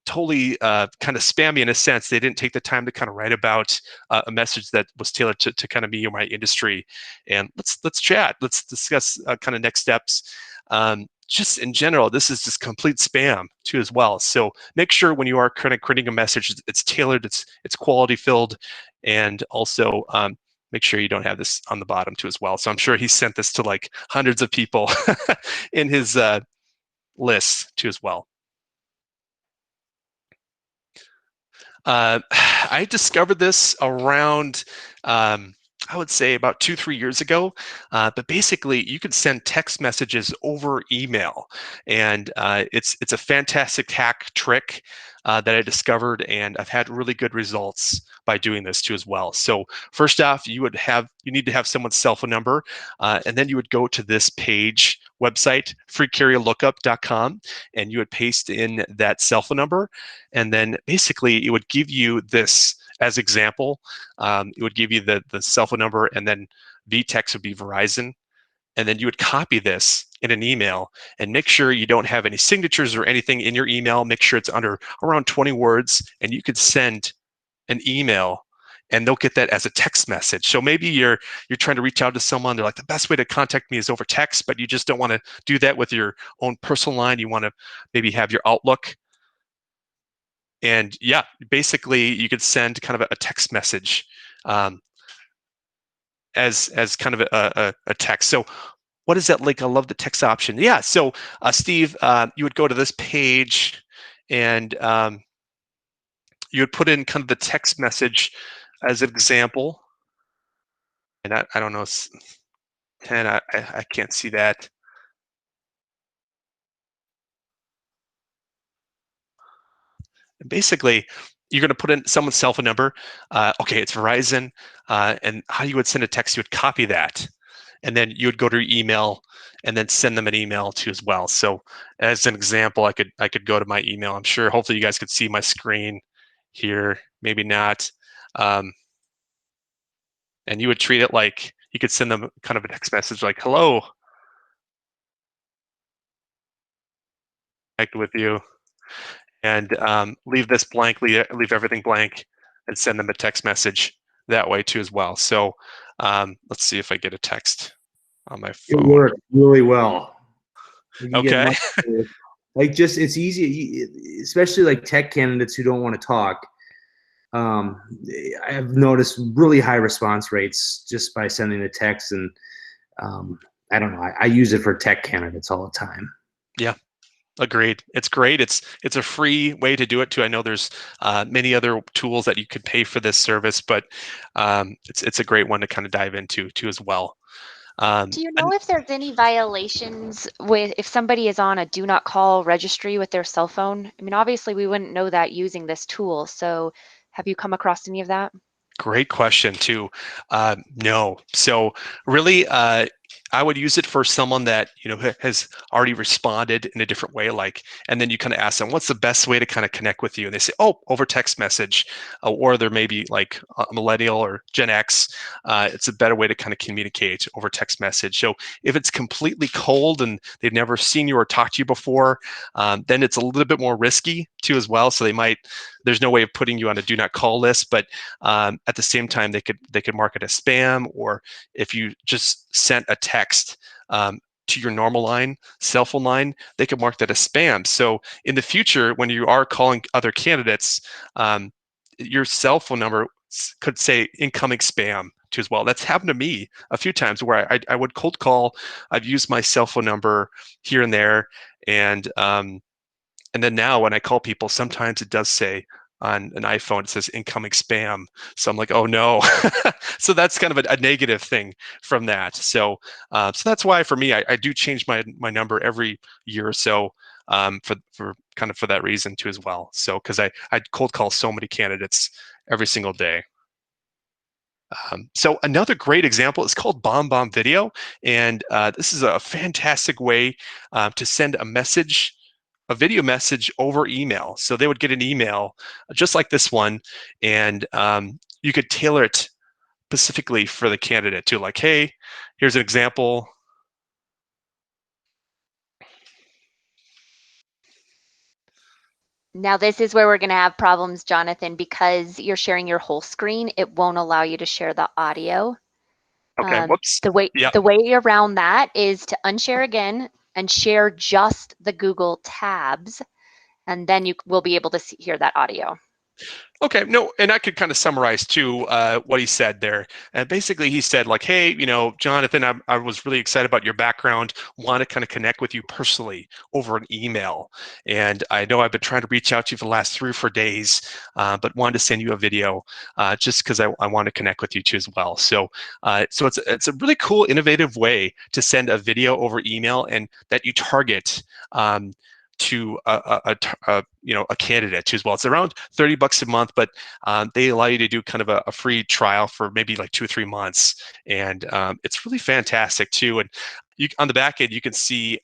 Totally kind of spammy in a sense. They didn't take the time to kind of write about a message that was tailored to kind of me or my industry. And let's chat. Let's discuss kind of next steps. Just in general, this is just complete spam too as well. So make sure when you are kind of creating a message, it's tailored, it's quality filled, and also make sure you don't have this on the bottom too as well. So I'm sure he sent this to like hundreds of people in his list too as well. I discovered this around, I would say about 2-3 years ago, but basically you can send text messages over email, and it's a fantastic hack trick that I discovered, and I've had really good results by doing this too as well. So first off, you need to have someone's cell phone number, and then you would go to this page website, freecarrierlookup.com, and you would paste in that cell phone number, and then basically it would give you this as example. It would give you the cell phone number, and then VTEX would be Verizon, and then you would copy this in an email and make sure you don't have any signatures or anything in your email. Make sure it's under around 20 words, and you could send an email and they'll get that as a text message. So maybe you're trying to reach out to someone. They're like, the best way to contact me is over text, but you just don't want to do that with your own personal line. You want to maybe have your Outlook. And yeah, basically you could send kind of a text message as kind of a text. So what is that link? I love the text option. Yeah, so Steve, you would go to this page and you would put in kind of the text message as an example. And I don't know, 10, I can't see that. And basically, you're going to put in someone's cell phone number. Okay, it's Verizon. And how you would send a text, you would copy that. And then you would go to your email and then send them an email too as well. So as an example, I could go to my email. I'm sure, hopefully you guys could see my screen here, maybe not. And you would treat it like, you could send them kind of a text message like, hello, connect with you. and leave this blank, leave everything blank, and send them a text message that way too as well. So let's see if I get a text on my It phone. worked really well. You can get Okay. like just it's easy, especially like tech candidates who don't want to talk. I've noticed really high response rates just by sending a text, and I don't know. I use it for tech candidates all the time. Yeah. Agreed. It's great. It's a free way to do it too. I know there's many other tools that you could pay for this service, but it's a great one to kind of dive into too as well. Do you know if there's any violations with if somebody is on a do not call registry with their cell phone? I mean, obviously we wouldn't know that using this tool. So have you come across any of that? Great question too. No. So really, I would use it for someone that has already responded in a different way, like, and then you kind of ask them, "What's the best way to kind of connect with you?" And they say, "Oh, over text message," or they're maybe like a millennial or Gen X. It's a better way to kind of communicate over text message. So if it's completely cold and they've never seen you or talked to you before, then it's a little bit more risky too as well. So they might. There's no way of putting you on a do not call list, but at the same time, they could mark it as spam, or if you just sent a text to your normal line, cell phone line, they could mark that as spam. So in the future, when you are calling other candidates, your cell phone number could say incoming spam too as well. That's happened to me a few times where I would cold call. I've used my cell phone number here and there, and then now when I call people, sometimes it does say on an iPhone, it says incoming spam. So I'm like, oh no. So that's kind of a negative thing from that. So that's why for me, I do change my number every year or so for kind of for that reason too as well. So because I cold call so many candidates every single day. So another great example is called Bomb Video, and this is a fantastic way to send a video message over email. So they would get an email just like this one, and you could tailor it specifically for the candidate too. Like, hey, here's an example. Now this is where we're going to have problems, Jonathan, because you're sharing your whole screen. It won't allow you to share the audio. Okay, whoops. The way Yeah. around that is to unshare again and share just the Google tabs, and then you will be able to hear that audio. Okay, no, and I could kind of summarize too what he said there. Basically, he said like, "Hey, Jonathan, I was really excited about your background. Want to kind of connect with you personally over an email, and I know I've been trying to reach out to you for the last 3 or 4 days, but wanted to send you a video just because I want to connect with you too as well." So, it's a really cool, innovative way to send a video over email, and that you target. To a candidate too as well. It's around $30 a month, but they allow you to do kind of a free trial for maybe like 2 or 3 months, and it's really fantastic too. And on the back end, you can see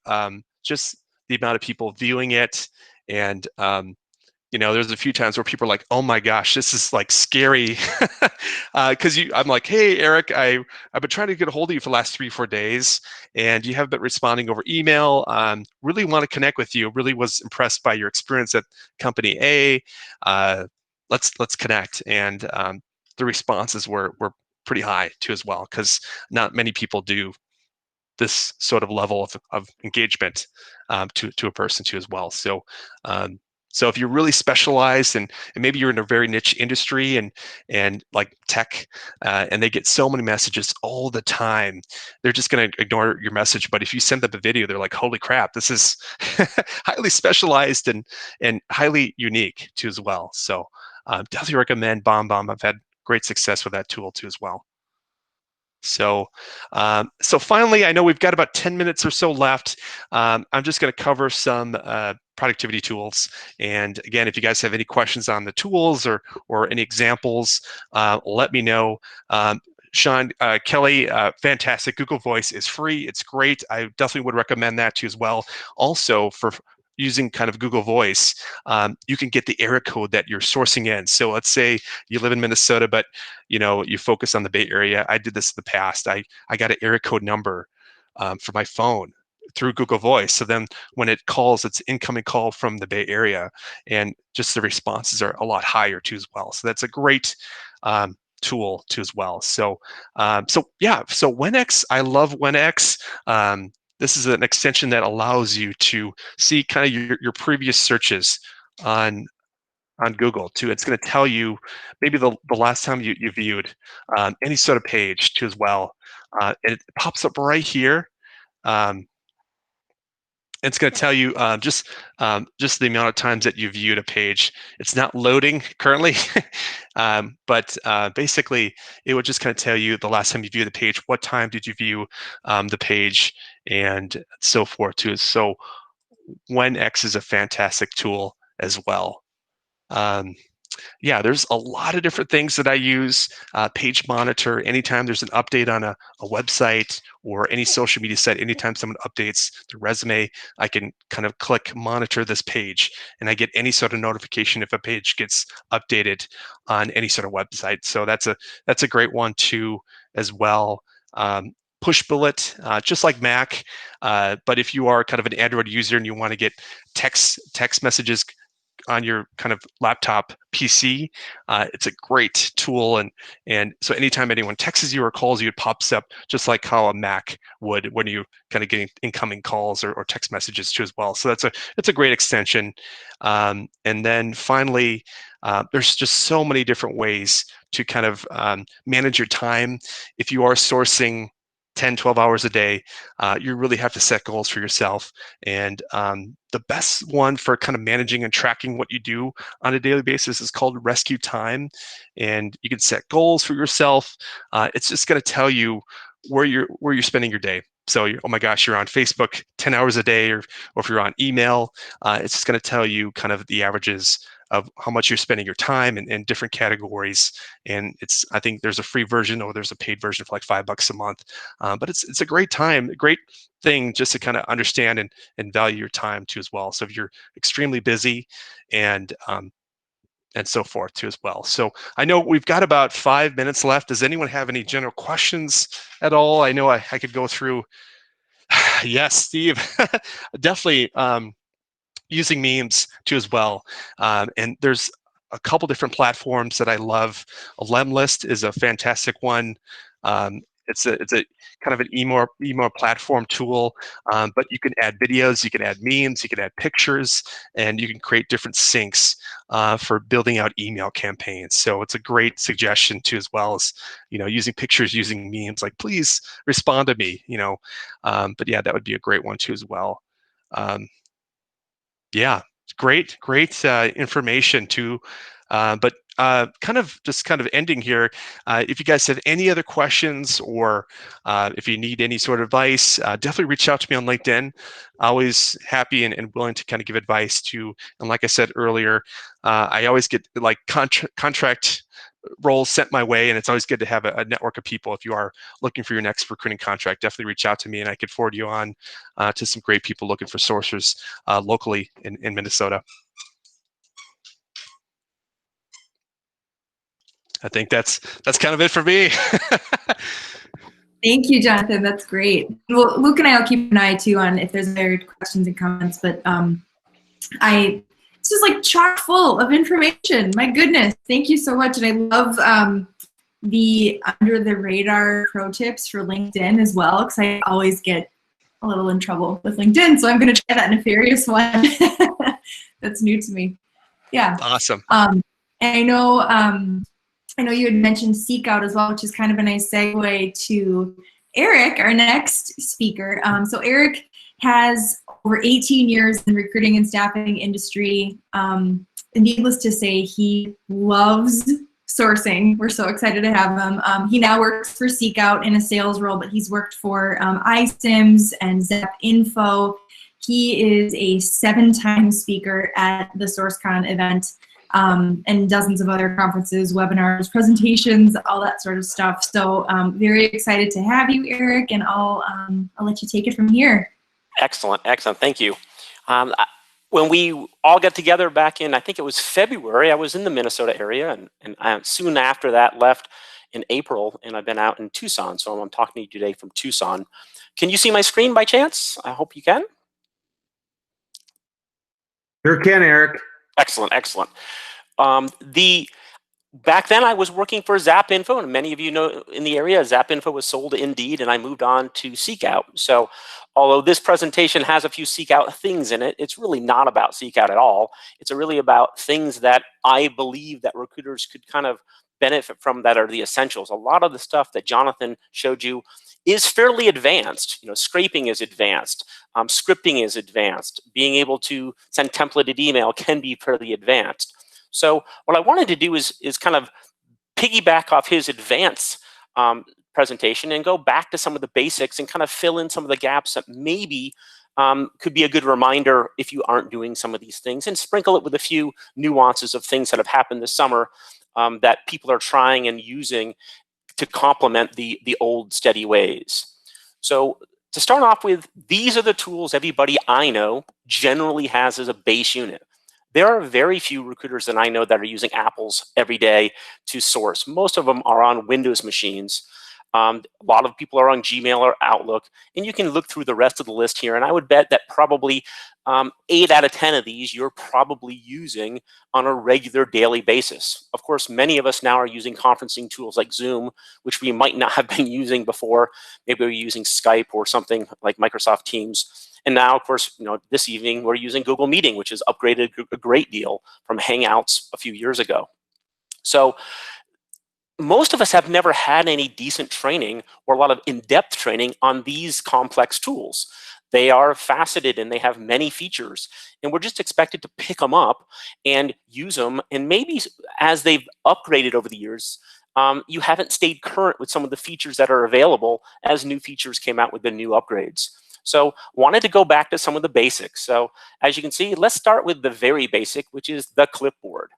just the amount of people viewing it, and there's a few times where people are like, "Oh my gosh, this is like scary," because I'm like, "Hey, Eric, I've been trying to get a hold of you for the last 3 or 4 days, and you haven't been responding over email. Really want to connect with you. Really was impressed by your experience at company A. Let's connect." And the responses were pretty high too as well, because not many people do this sort of level of engagement to a person too as well. So so if you're really specialized and maybe you're in a very niche industry and like tech, and they get so many messages all the time, they're just going to ignore your message. But if you send them a video, they're like, "Holy crap, this is highly specialized and highly unique too as well." So definitely recommend Bomb. I've had great success with that tool too as well. So, so finally, I know we've got about 10 minutes or so left. I'm just going to cover some productivity tools. And again, if you guys have any questions on the tools or any examples, let me know. Sean, Kelly, fantastic. Google Voice is free. It's great. I definitely would recommend that to you as well. Also, for using kind of Google Voice, you can get the area code that you're sourcing in. So let's say you live in Minnesota, but you focus on the Bay Area. I did this in the past. I got an area code number for my phone, through Google Voice. So then when it calls, it's incoming call from the Bay Area, and just the responses are a lot higher too as well. So that's a great tool too as well. So so WhenX, I love WhenX. This is an extension that allows you to see kind of your previous searches on Google too. It's going to tell you maybe the last time you viewed any sort of page too as well. And it pops up right here. It's going to tell you just the amount of times that you viewed a page. It's not loading currently, but basically it would just kind of tell you the last time you viewed the page, what time did you view the page, and so forth too. So WhenX is a fantastic tool as well. Yeah, there's a lot of different things that I use. Page Monitor, anytime there's an update on a website or any social media site, anytime someone updates their resume, I can kind of click Monitor this page, and I get any sort of notification if a page gets updated on any sort of website. So that's a great one too as well. Push Bullet, just like Mac, but if you are kind of an Android user and you want to get text messages on your kind of laptop PC, it's a great tool, and so anytime anyone texts you or calls you, it pops up just like how a Mac would when you kind of getting incoming calls or text messages too as well. So it's a great extension. And then finally, there's just so many different ways to kind of manage your time. If you are sourcing 10, 12 hours a day, you really have to set goals for yourself. And the best one for kind of managing and tracking what you do on a daily basis is called Rescue Time. And you can set goals for yourself. It's just going to tell you where you're spending your day. So, oh my gosh, you're on Facebook 10 hours a day, or if you're on email, it's just going to tell you kind of the averages of how much you're spending your time in different categories. And I think there's a free version or there's a paid version for like $5 a month. But it's a great thing just to kind of understand and value your time too as well. So if you're extremely busy and so forth too as well. So I know we've got about 5 minutes left. Does anyone have any general questions at all? I know I could go through. Yes, Steve, definitely. Using memes too as well, and there's a couple different platforms that I love. Lemlist is a fantastic one. It's a kind of an email platform tool, but you can add videos, you can add memes, you can add pictures, and you can create different syncs for building out email campaigns. So it's a great suggestion too, as well as using pictures, using memes. Like, please respond to me. But yeah, that would be a great one too as well. Yeah, great information too. But kind of ending here, if you guys have any other questions or if you need any sort of advice, definitely reach out to me on LinkedIn. Always happy and willing to kind of give advice to. And like I said earlier, I always get like contract roles sent my way, and it's always good to have a network of people. If you are looking for your next recruiting contract, definitely reach out to me, and I could forward you on to some great people looking for sourcers locally in Minnesota. I think that's kind of it for me. Thank you, Jonathan. That's great. Well, Luke and I will keep an eye too on if there's other questions and comments, but it's just like chock full of information. My goodness, thank you so much. And I love the under the radar pro tips for LinkedIn as well, because I always get a little in trouble with LinkedIn. So I'm going to try that Nefarious one. That's new to me. Yeah. Awesome. And I know you had mentioned Seek Out as well, which is kind of a nice segue to Eric, our next speaker. So Eric has over 18 years in recruiting and staffing industry. And needless to say, he loves sourcing. We're so excited to have him. He now works for Seek Out in a sales role, but he's worked for iSIMS and Zep Info. He is a 7-time speaker at the SourceCon event. And dozens of other conferences, webinars, presentations, all that sort of stuff. So very excited to have you, Eric, and I'll let you take it from here. Excellent. Thank you. When we all got together back in, I think it was February, I was in the Minnesota area, and I soon after that left in April, and I've been out in Tucson, so I'm talking to you today from Tucson. Can you see my screen by chance? I hope you can. Sure can, Eric. Excellent, excellent. Back then, I was working for ZapInfo, and many of you know in the area, ZapInfo was sold to Indeed, and I moved on to SeekOut. So although this presentation has a few SeekOut things in it, it's really not about SeekOut at all. It's really about things that I believe that recruiters could kind of benefit from that are the essentials. A lot of the stuff that Jonathan showed you is fairly advanced. You know, scraping is advanced, scripting is advanced, being able to send templated email can be fairly advanced. So what I wanted to do is kind of piggyback off his advanced presentation and go back to some of the basics and kind of fill in some of the gaps that maybe could be a good reminder if you aren't doing some of these things, and sprinkle it with a few nuances of things that have happened this summer that people are trying and using to complement the old steady ways. So to start off with, these are the tools everybody I know generally has as a base unit. There are very few recruiters that I know that are using Apples every day to source. Most of them are on Windows machines. A lot of people are on Gmail or Outlook, and you can look through the rest of the list here, and I would bet that probably 8 out of 10 of these you're probably using on a regular daily basis. Of course, many of us now are using conferencing tools like Zoom, which we might not have been using before. Maybe we're using Skype or something like Microsoft Teams. And now, of course, you know, this evening we're using Google Meeting, which has upgraded a great deal from Hangouts a few years ago. So most of us have never had any decent training or a lot of in-depth training on these complex tools. They are faceted and they have many features, and we're just expected to pick them up and use them. And maybe as they've upgraded over the years, you haven't stayed current with some of the features that are available as new features came out with the new upgrades. So wanted to go back to some of the basics. So as you can see, let's start with the very basic, which is the clipboard.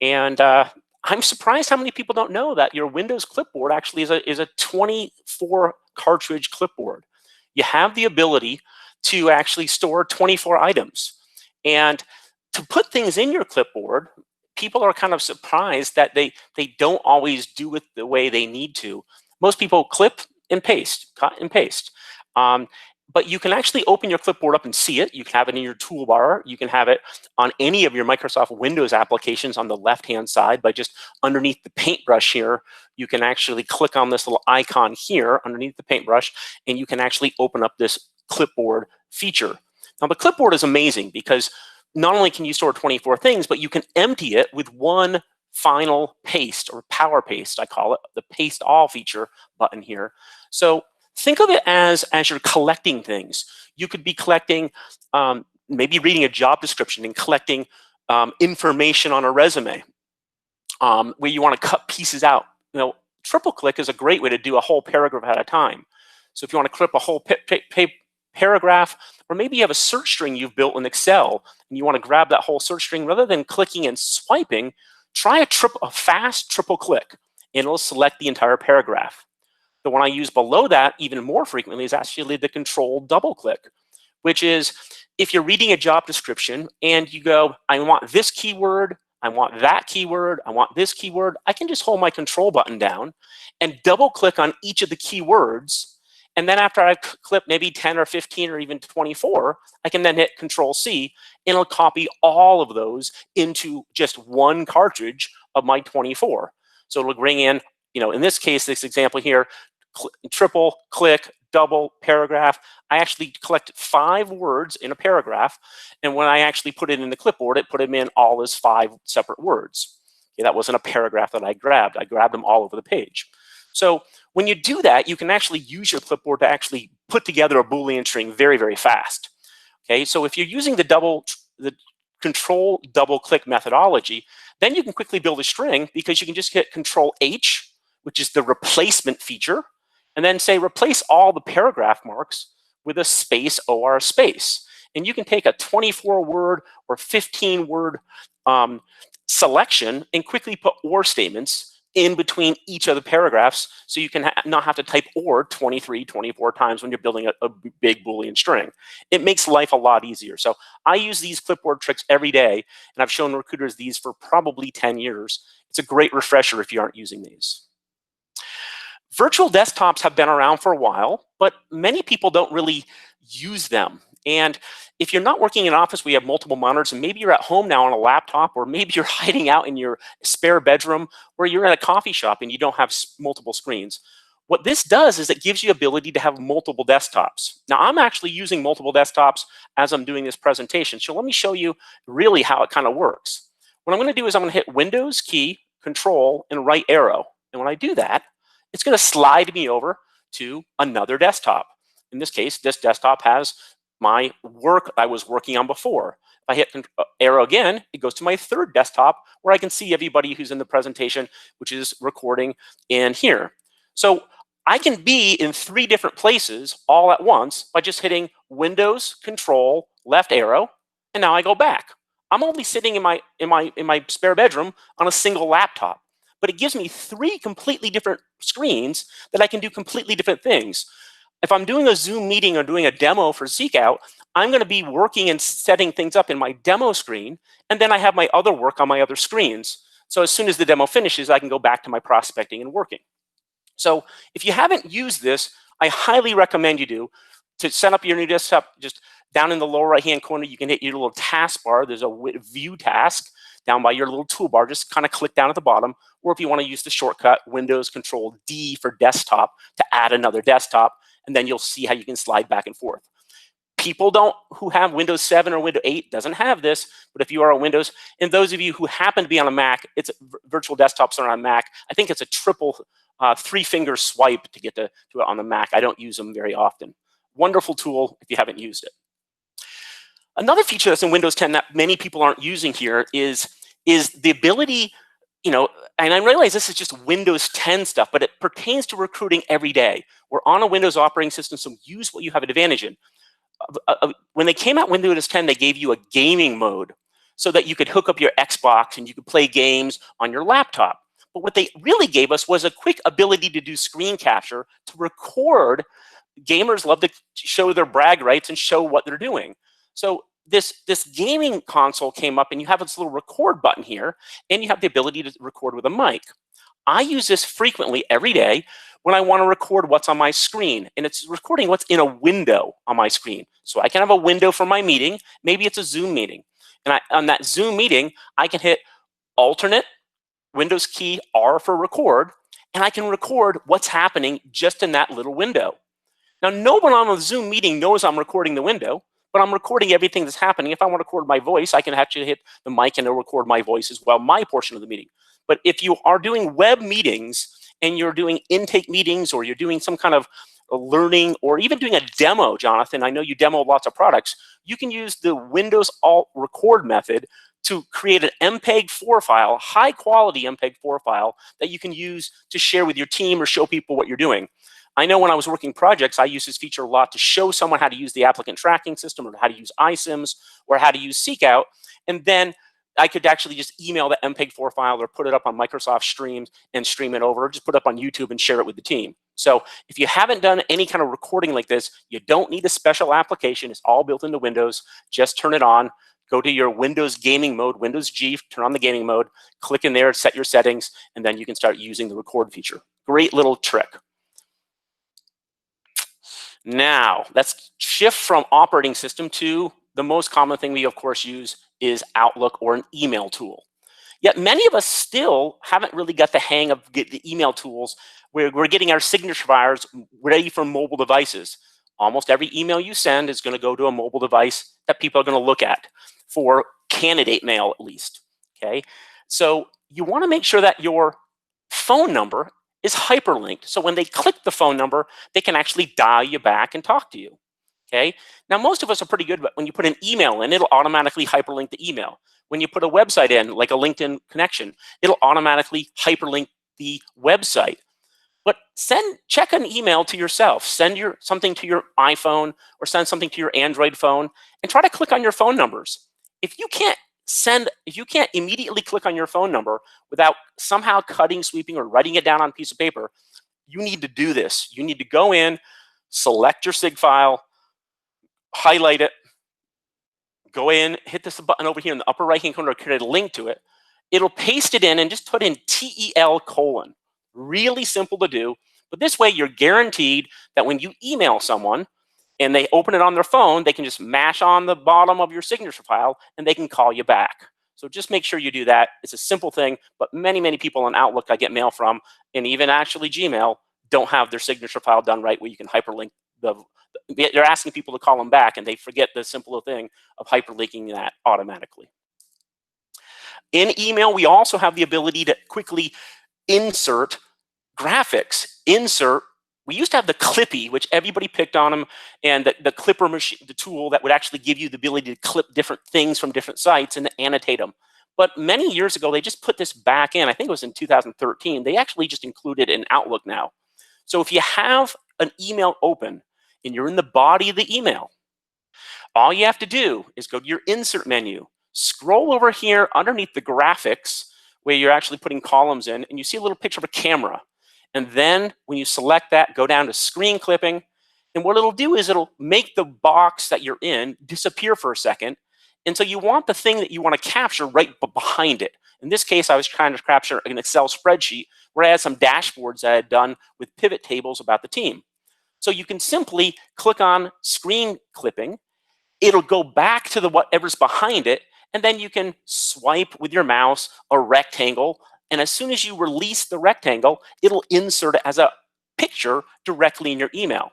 And I'm surprised how many people don't know that your Windows clipboard actually is a 24 cartridge clipboard. You have the ability to actually store 24 items. And to put things in your clipboard, people are kind of surprised that they don't always do it the way they need to. Most people clip and paste, cut and paste. But you can actually open your clipboard up and see it. You can have it in your toolbar. You can have it on any of your Microsoft Windows applications on the left-hand side by just underneath the paintbrush here. You can actually click on this little icon here underneath the paintbrush, and you can actually open up this clipboard feature. Now, the clipboard is amazing because not only can you store 24 things, but you can empty it with one final paste, or power paste, I call it, the paste all feature button here. So think of it as you're collecting things. You could be collecting, maybe reading a job description and collecting information on a resume where you want to cut pieces out. You know, triple click is a great way to do a whole paragraph at a time. So if you want to clip a whole paragraph, or maybe you have a search string you've built in Excel and you want to grab that whole search string, rather than clicking and swiping, try a fast triple click and it'll select the entire paragraph. The one I use below that even more frequently is actually the control double click, which is if you're reading a job description and you go, I want this keyword, I want that keyword, I want this keyword, I can just hold my control button down and double click on each of the keywords. And then after I clip maybe 10 or 15 or even 24, I can then hit Control C and it'll copy all of those into just one cartridge of my 24. So it'll bring in, you know, in this case, this example here, triple click, double paragraph. I actually collected 5 words in a paragraph, and when I actually put it in the clipboard, it put them in all as 5 separate words. Okay, that wasn't a paragraph that I grabbed them all over the page. So when you do that, you can actually use your clipboard to actually put together a Boolean string very, very fast. Okay, so if you're using the control double click methodology, then you can quickly build a string because you can just hit Control H, which is the replacement feature, and then say replace all the paragraph marks with a space or space. And you can take a 24-word or 15-word selection and quickly put or statements in between each of the paragraphs, so you can not have to type or 23, 24 times when you're building a big Boolean string. It makes life a lot easier. So I use these clipboard tricks every day, and I've shown recruiters these for probably 10 years. It's a great refresher if you aren't using these. Virtual desktops have been around for a while, but many people don't really use them. And if you're not working in an office where you have multiple monitors, and maybe you're at home now on a laptop, or maybe you're hiding out in your spare bedroom, or you're at a coffee shop and you don't have multiple screens, what this does is it gives you ability to have multiple desktops. Now, I'm actually using multiple desktops as I'm doing this presentation. So let me show you really how it kind of works. What I'm going to do is I'm going to hit Windows key, Control, and right arrow. And when I do that, it's going to slide me over to another desktop. In this case, this desktop has my work I was working on before. If I hit arrow again, it goes to my third desktop where I can see everybody who's in the presentation, which is recording in here. So I can be in 3 different places all at once by just hitting Windows, Control, left arrow, and now I go back. I'm only sitting in my spare bedroom on a single laptop, but it gives me 3 completely different screens that I can do completely different things. If I'm doing a Zoom meeting or doing a demo for SeekOut, I'm going to be working and setting things up in my demo screen, and then I have my other work on my other screens. So as soon as the demo finishes, I can go back to my prospecting and working. So if you haven't used this, I highly recommend you do. To set up your new desktop, just down in the lower right-hand corner, you can hit your little taskbar. There's a view task down by your little toolbar. Just kind of click down at the bottom. Or if you want to use the shortcut, Windows Control D for desktop to add another desktop, and then you'll see how you can slide back and forth. People who have Windows 7 or Windows 8 doesn't have this, but if you are on Windows, and those of you who happen to be on a Mac, it's virtual desktops are on Mac. I think it's a triple 3-finger swipe to get to it on the Mac. I don't use them very often. Wonderful tool if you haven't used it. Another feature that's in Windows 10 that many people aren't using here is the ability, and I realize this is just Windows 10 stuff, but it pertains to recruiting every day. We're on a Windows operating system, so use what you have an advantage in. When they came out with Windows 10, they gave you a gaming mode so that you could hook up your Xbox and you could play games on your laptop. But what they really gave us was a quick ability to do screen capture, to record. Gamers love to show their brag rights and show what they're doing. So this gaming console came up, and you have this little record button here, and you have the ability to record with a mic. I use this frequently every day when I want to record what's on my screen, and it's recording what's in a window on my screen. So I can have a window for my meeting. Maybe it's a Zoom meeting. And on that Zoom meeting, I can hit alternate, Windows key R for record, and I can record what's happening just in that little window. Now, no one on a Zoom meeting knows I'm recording the window, but I'm recording everything that's happening. If I want to record my voice, I can actually hit the mic and it'll record my voice as well, my portion of the meeting. But if you are doing web meetings and you're doing intake meetings, or you're doing some kind of learning, or even doing a demo, Jonathan, I know you demo lots of products, you can use the Windows Alt Record method to create an MPEG-4 file, high quality MPEG-4 file that you can use to share with your team or show people what you're doing. I know when I was working projects, I use this feature a lot to show someone how to use the applicant tracking system, or how to use iSIMS, or how to use SeekOut. And then I could actually just email the MPEG-4 file, or put it up on Microsoft Streams and stream it over, or just put it up on YouTube and share it with the team. So if you haven't done any kind of recording like this, you don't need a special application. It's all built into Windows. Just turn it on. Go to your Windows gaming mode, Windows G, turn on the gaming mode, click in there, set your settings, and then you can start using the record feature. Great little trick. Now, let's shift from operating system to the most common thing we, of course, use is Outlook, or an email tool. Yet many of us still haven't really got the hang of the email tools where we're getting our signature files ready for mobile devices. Almost every email you send is going to go to a mobile device that people are going to look at, for candidate mail at least. Okay, so you want to make sure that your phone number is hyperlinked. So when they click the phone number, they can actually dial you back and talk to you. Okay. Now, most of us are pretty good, but when you put an email in, it'll automatically hyperlink the email. When you put a website in, like a LinkedIn connection, it'll automatically hyperlink the website. But check an email to yourself. Send something to your iPhone, or send something to your Android phone, and try to click on your phone numbers. If you can't immediately click on your phone number without somehow cutting, sweeping, or writing it down on a piece of paper, you need to do this. You need to go in, select your SIG file, highlight it, go in, hit this button over here in the upper right-hand corner, create a link to it. It'll paste it in, and just put in TEL:. Really simple to do. But this way, you're guaranteed that when you email someone and they open it on their phone, they can just mash on the bottom of your signature file and they can call you back. So just make sure you do that. It's a simple thing, but many, many people on Outlook I get mail from, and even actually Gmail, don't have their signature file done right where you can hyperlink they're asking people to call them back and they forget the simple thing of hyperlinking that automatically. In email, we also have the ability to quickly insert graphics. We used to have the Clippy, which everybody picked on them, and the Clipper machine, the tool that would actually give you the ability to clip different things from different sites and annotate them. But many years ago, they just put this back in. I think it was in 2013. They actually just included it in Outlook now. So if you have an email open and you're in the body of the email, all you have to do is go to your insert menu, scroll over here underneath the graphics where you're actually putting columns in, and you see a little picture of a camera. And then when you select that, go down to screen clipping. And what it'll do is it'll make the box that you're in disappear for a second. And so you want the thing that you want to capture right behind it. In this case, I was trying to capture an Excel spreadsheet where I had some dashboards I had done with pivot tables about the team. So you can simply click on screen clipping. It'll go back to whatever's behind it. And then you can swipe with your mouse a rectangle. And as soon as you release the rectangle, it'll insert it as a picture directly in your email.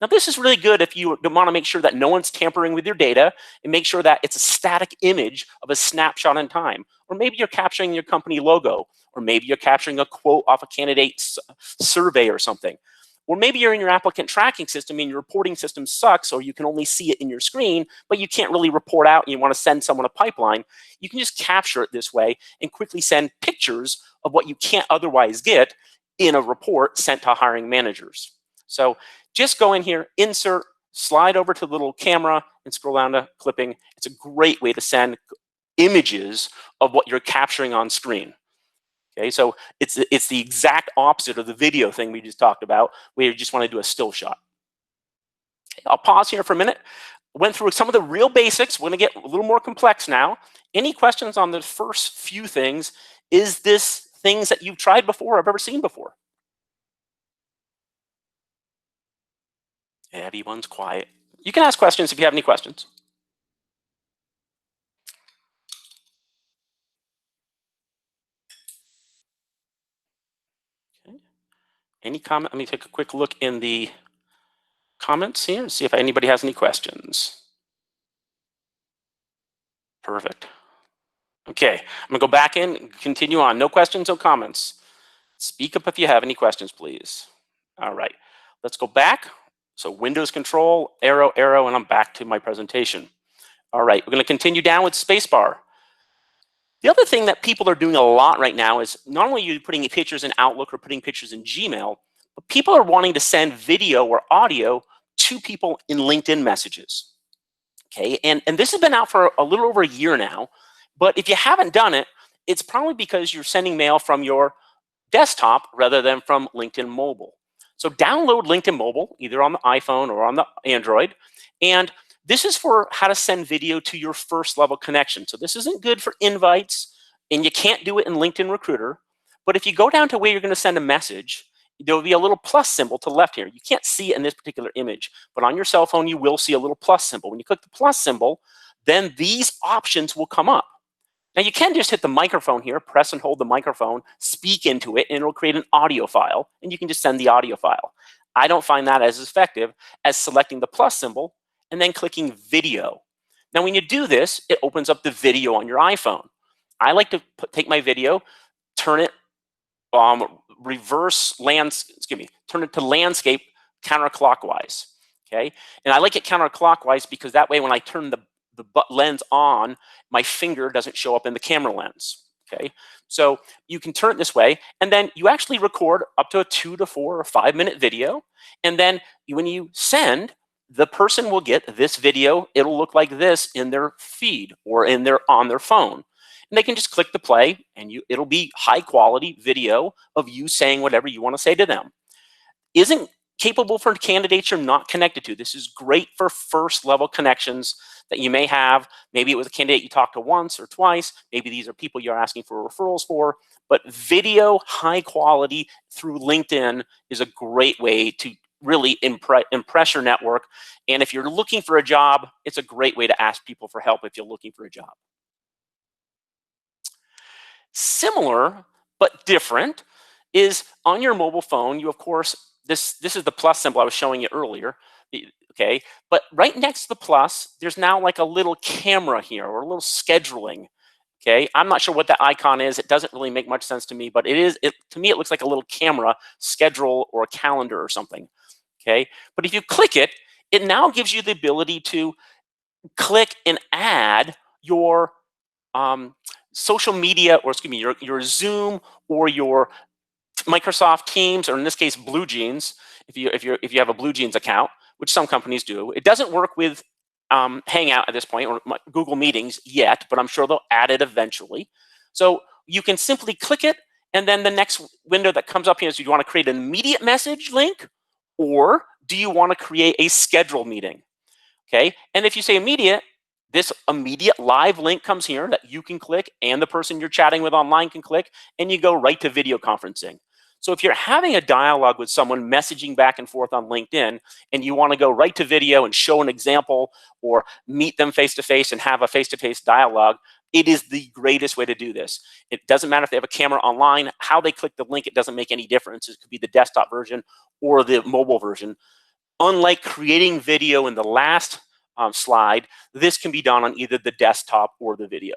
Now, this is really good if you want to make sure that no one's tampering with your data and make sure that it's a static image of a snapshot in time. Or maybe you're capturing your company logo, or maybe you're capturing a quote off a candidate's survey or something. Or maybe you're in your applicant tracking system and your reporting system sucks, or you can only see it in your screen, but you can't really report out and you want to send someone a pipeline. You can just capture it this way and quickly send pictures of what you can't otherwise get in a report sent to hiring managers. So just go in here, insert, slide over to the little camera and scroll down to clipping. It's a great way to send images of what you're capturing on screen. Okay, so it's the exact opposite of the video thing we just talked about, where you just want to do a still shot. Okay, I'll pause here for a minute. Went through some of the real basics. We're going to get a little more complex now. Any questions on the first few things? Is this things that you've tried before or have ever seen before? Everyone's quiet. You can ask questions if you have any questions. Okay. Any comment? Let me take a quick look in the comments here and see if anybody has any questions. Perfect. Okay, I'm gonna go back in and continue on. No questions, no comments. Speak up if you have any questions, please. All right, let's go back. So Windows Control, arrow, arrow, and I'm back to my presentation. All right, we're gonna continue down with spacebar. The other thing that people are doing a lot right now is not only are you putting pictures in Outlook or putting pictures in Gmail, but people are wanting to send video or audio to people in LinkedIn messages. Okay, and this has been out for a little over a year now, but if you haven't done it, it's probably because you're sending mail from your desktop rather than from LinkedIn Mobile. So download LinkedIn Mobile, either on the iPhone or on the Android, and this is for how to send video to your first level connection. So this isn't good for invites, and you can't do it in LinkedIn Recruiter, but if you go down to where you're gonna send a message, there will be a little plus symbol to the left here. You can't see it in this particular image, but on your cell phone, you will see a little plus symbol. When you click the plus symbol, then these options will come up. Now you can just hit the microphone here, press and hold the microphone, speak into it, and it'll create an audio file, and you can just send the audio file. I don't find that as effective as selecting the plus symbol and then clicking video. Now when you do this, it opens up the video on your iPhone. I like to take my video, turn it turn it to landscape counterclockwise. Okay, and I like it counterclockwise because that way when I turn the lens on, my finger doesn't show up in the camera lens. Okay, so you can turn it this way, and then you actually record up to a 2 to 4 or 5 minute video, and then when you send, the person will get this video. It'll look like this in their feed or on their phone. And they can just click the play, and it'll be high quality video of you saying whatever you want to say to them. Isn't capable for candidates you're not connected to. This is great for first level connections that you may have. Maybe it was a candidate you talked to once or twice. Maybe these are people you're asking for referrals for, but video, high quality through LinkedIn is a great way to really impress your network. And if you're looking for a job, it's a great way to ask people for help if you're looking for a job. Similar, but different, is on your mobile phone. You, of course, this is the plus symbol I was showing you earlier. Okay, but right next to the plus, there's now like a little camera here, or a little scheduling. Okay, I'm not sure what that icon is. It doesn't really make much sense to me, but to me, it looks like a little camera, schedule, or a calendar or something. Okay, but if you click it, it now gives you the ability to click and add your social media, or excuse me, your Zoom or your Microsoft Teams, or in this case, Blue Jeans, if you have a Blue Jeans account, which some companies do. It doesn't work with Hangout at this point, or Google Meetings yet, but I'm sure they'll add it eventually. So you can simply click it, and then the next window that comes up here is, do you want to create an immediate message link, or do you want to create a scheduled meeting? Okay, and if you say immediate, this immediate live link comes here that you can click, and the person you're chatting with online can click, and you go right to video conferencing. So if you're having a dialogue with someone messaging back and forth on LinkedIn, and you want to go right to video and show an example, or meet them face-to-face and have a face-to-face dialogue, it is the greatest way to do this. It doesn't matter if they have a camera online, how they click the link, it doesn't make any difference. It could be the desktop version or the mobile version. Unlike creating video in the last slide, this can be done on either the desktop or the video.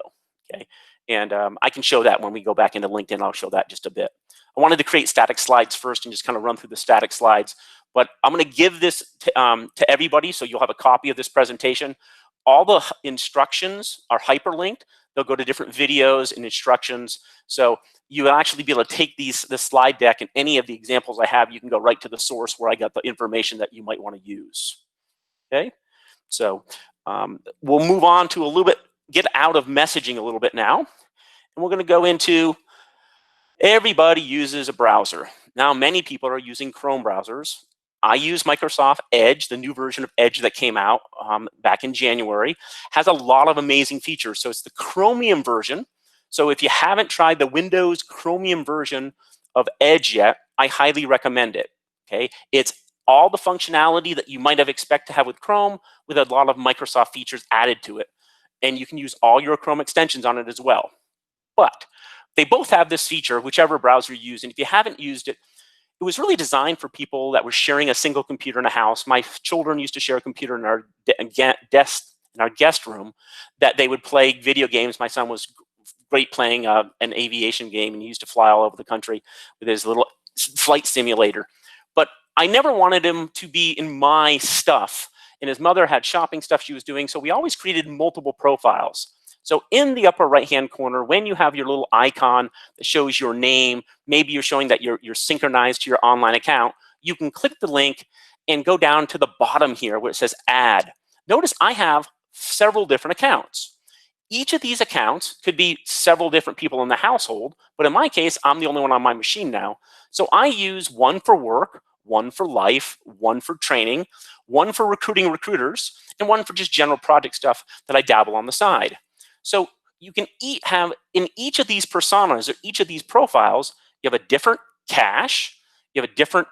Okay, and I can show that when we go back into LinkedIn. I'll show that just a bit. I wanted to create static slides first and just kind of run through the static slides, but I'm going to give this to everybody, so you'll have a copy of this presentation. All the instructions are hyperlinked. They'll go to different videos and instructions. So you'll actually be able to take this slide deck, and any of the examples I have, you can go right to the source where I got the information that you might want to use. Okay, so we'll move on to a little bit, get out of messaging a little bit now. And we're going to go into, everybody uses a browser. Now, many people are using Chrome browsers. I use Microsoft Edge. The new version of Edge that came out back in January has a lot of amazing features. So it's the Chromium version. So if you haven't tried the Windows Chromium version of Edge yet, I highly recommend it. Okay, it's all the functionality that you might have expected to have with Chrome, with a lot of Microsoft features added to it. And you can use all your Chrome extensions on it as well. But they both have this feature, whichever browser you use. And if you haven't used it, it was really designed for people that were sharing a single computer in a house. My children used to share a computer in our guest room, that they would play video games. My son was great playing an aviation game, and he used to fly all over the country with his little flight simulator. But I never wanted him to be in my stuff. And his mother had shopping stuff she was doing, so we always created multiple profiles. So in the upper right-hand corner, when you have your little icon that shows your name, maybe you're showing that you're synchronized to your online account, you can click the link and go down to the bottom here where it says Add. Notice I have several different accounts. Each of these accounts could be several different people in the household, but in my case, I'm the only one on my machine now. So I use one for work, one for life, one for training, one for recruiting recruiters, and one for just general project stuff that I dabble on the side. So you can have, in each of these personas or each of these profiles, you have a different cache, you have a different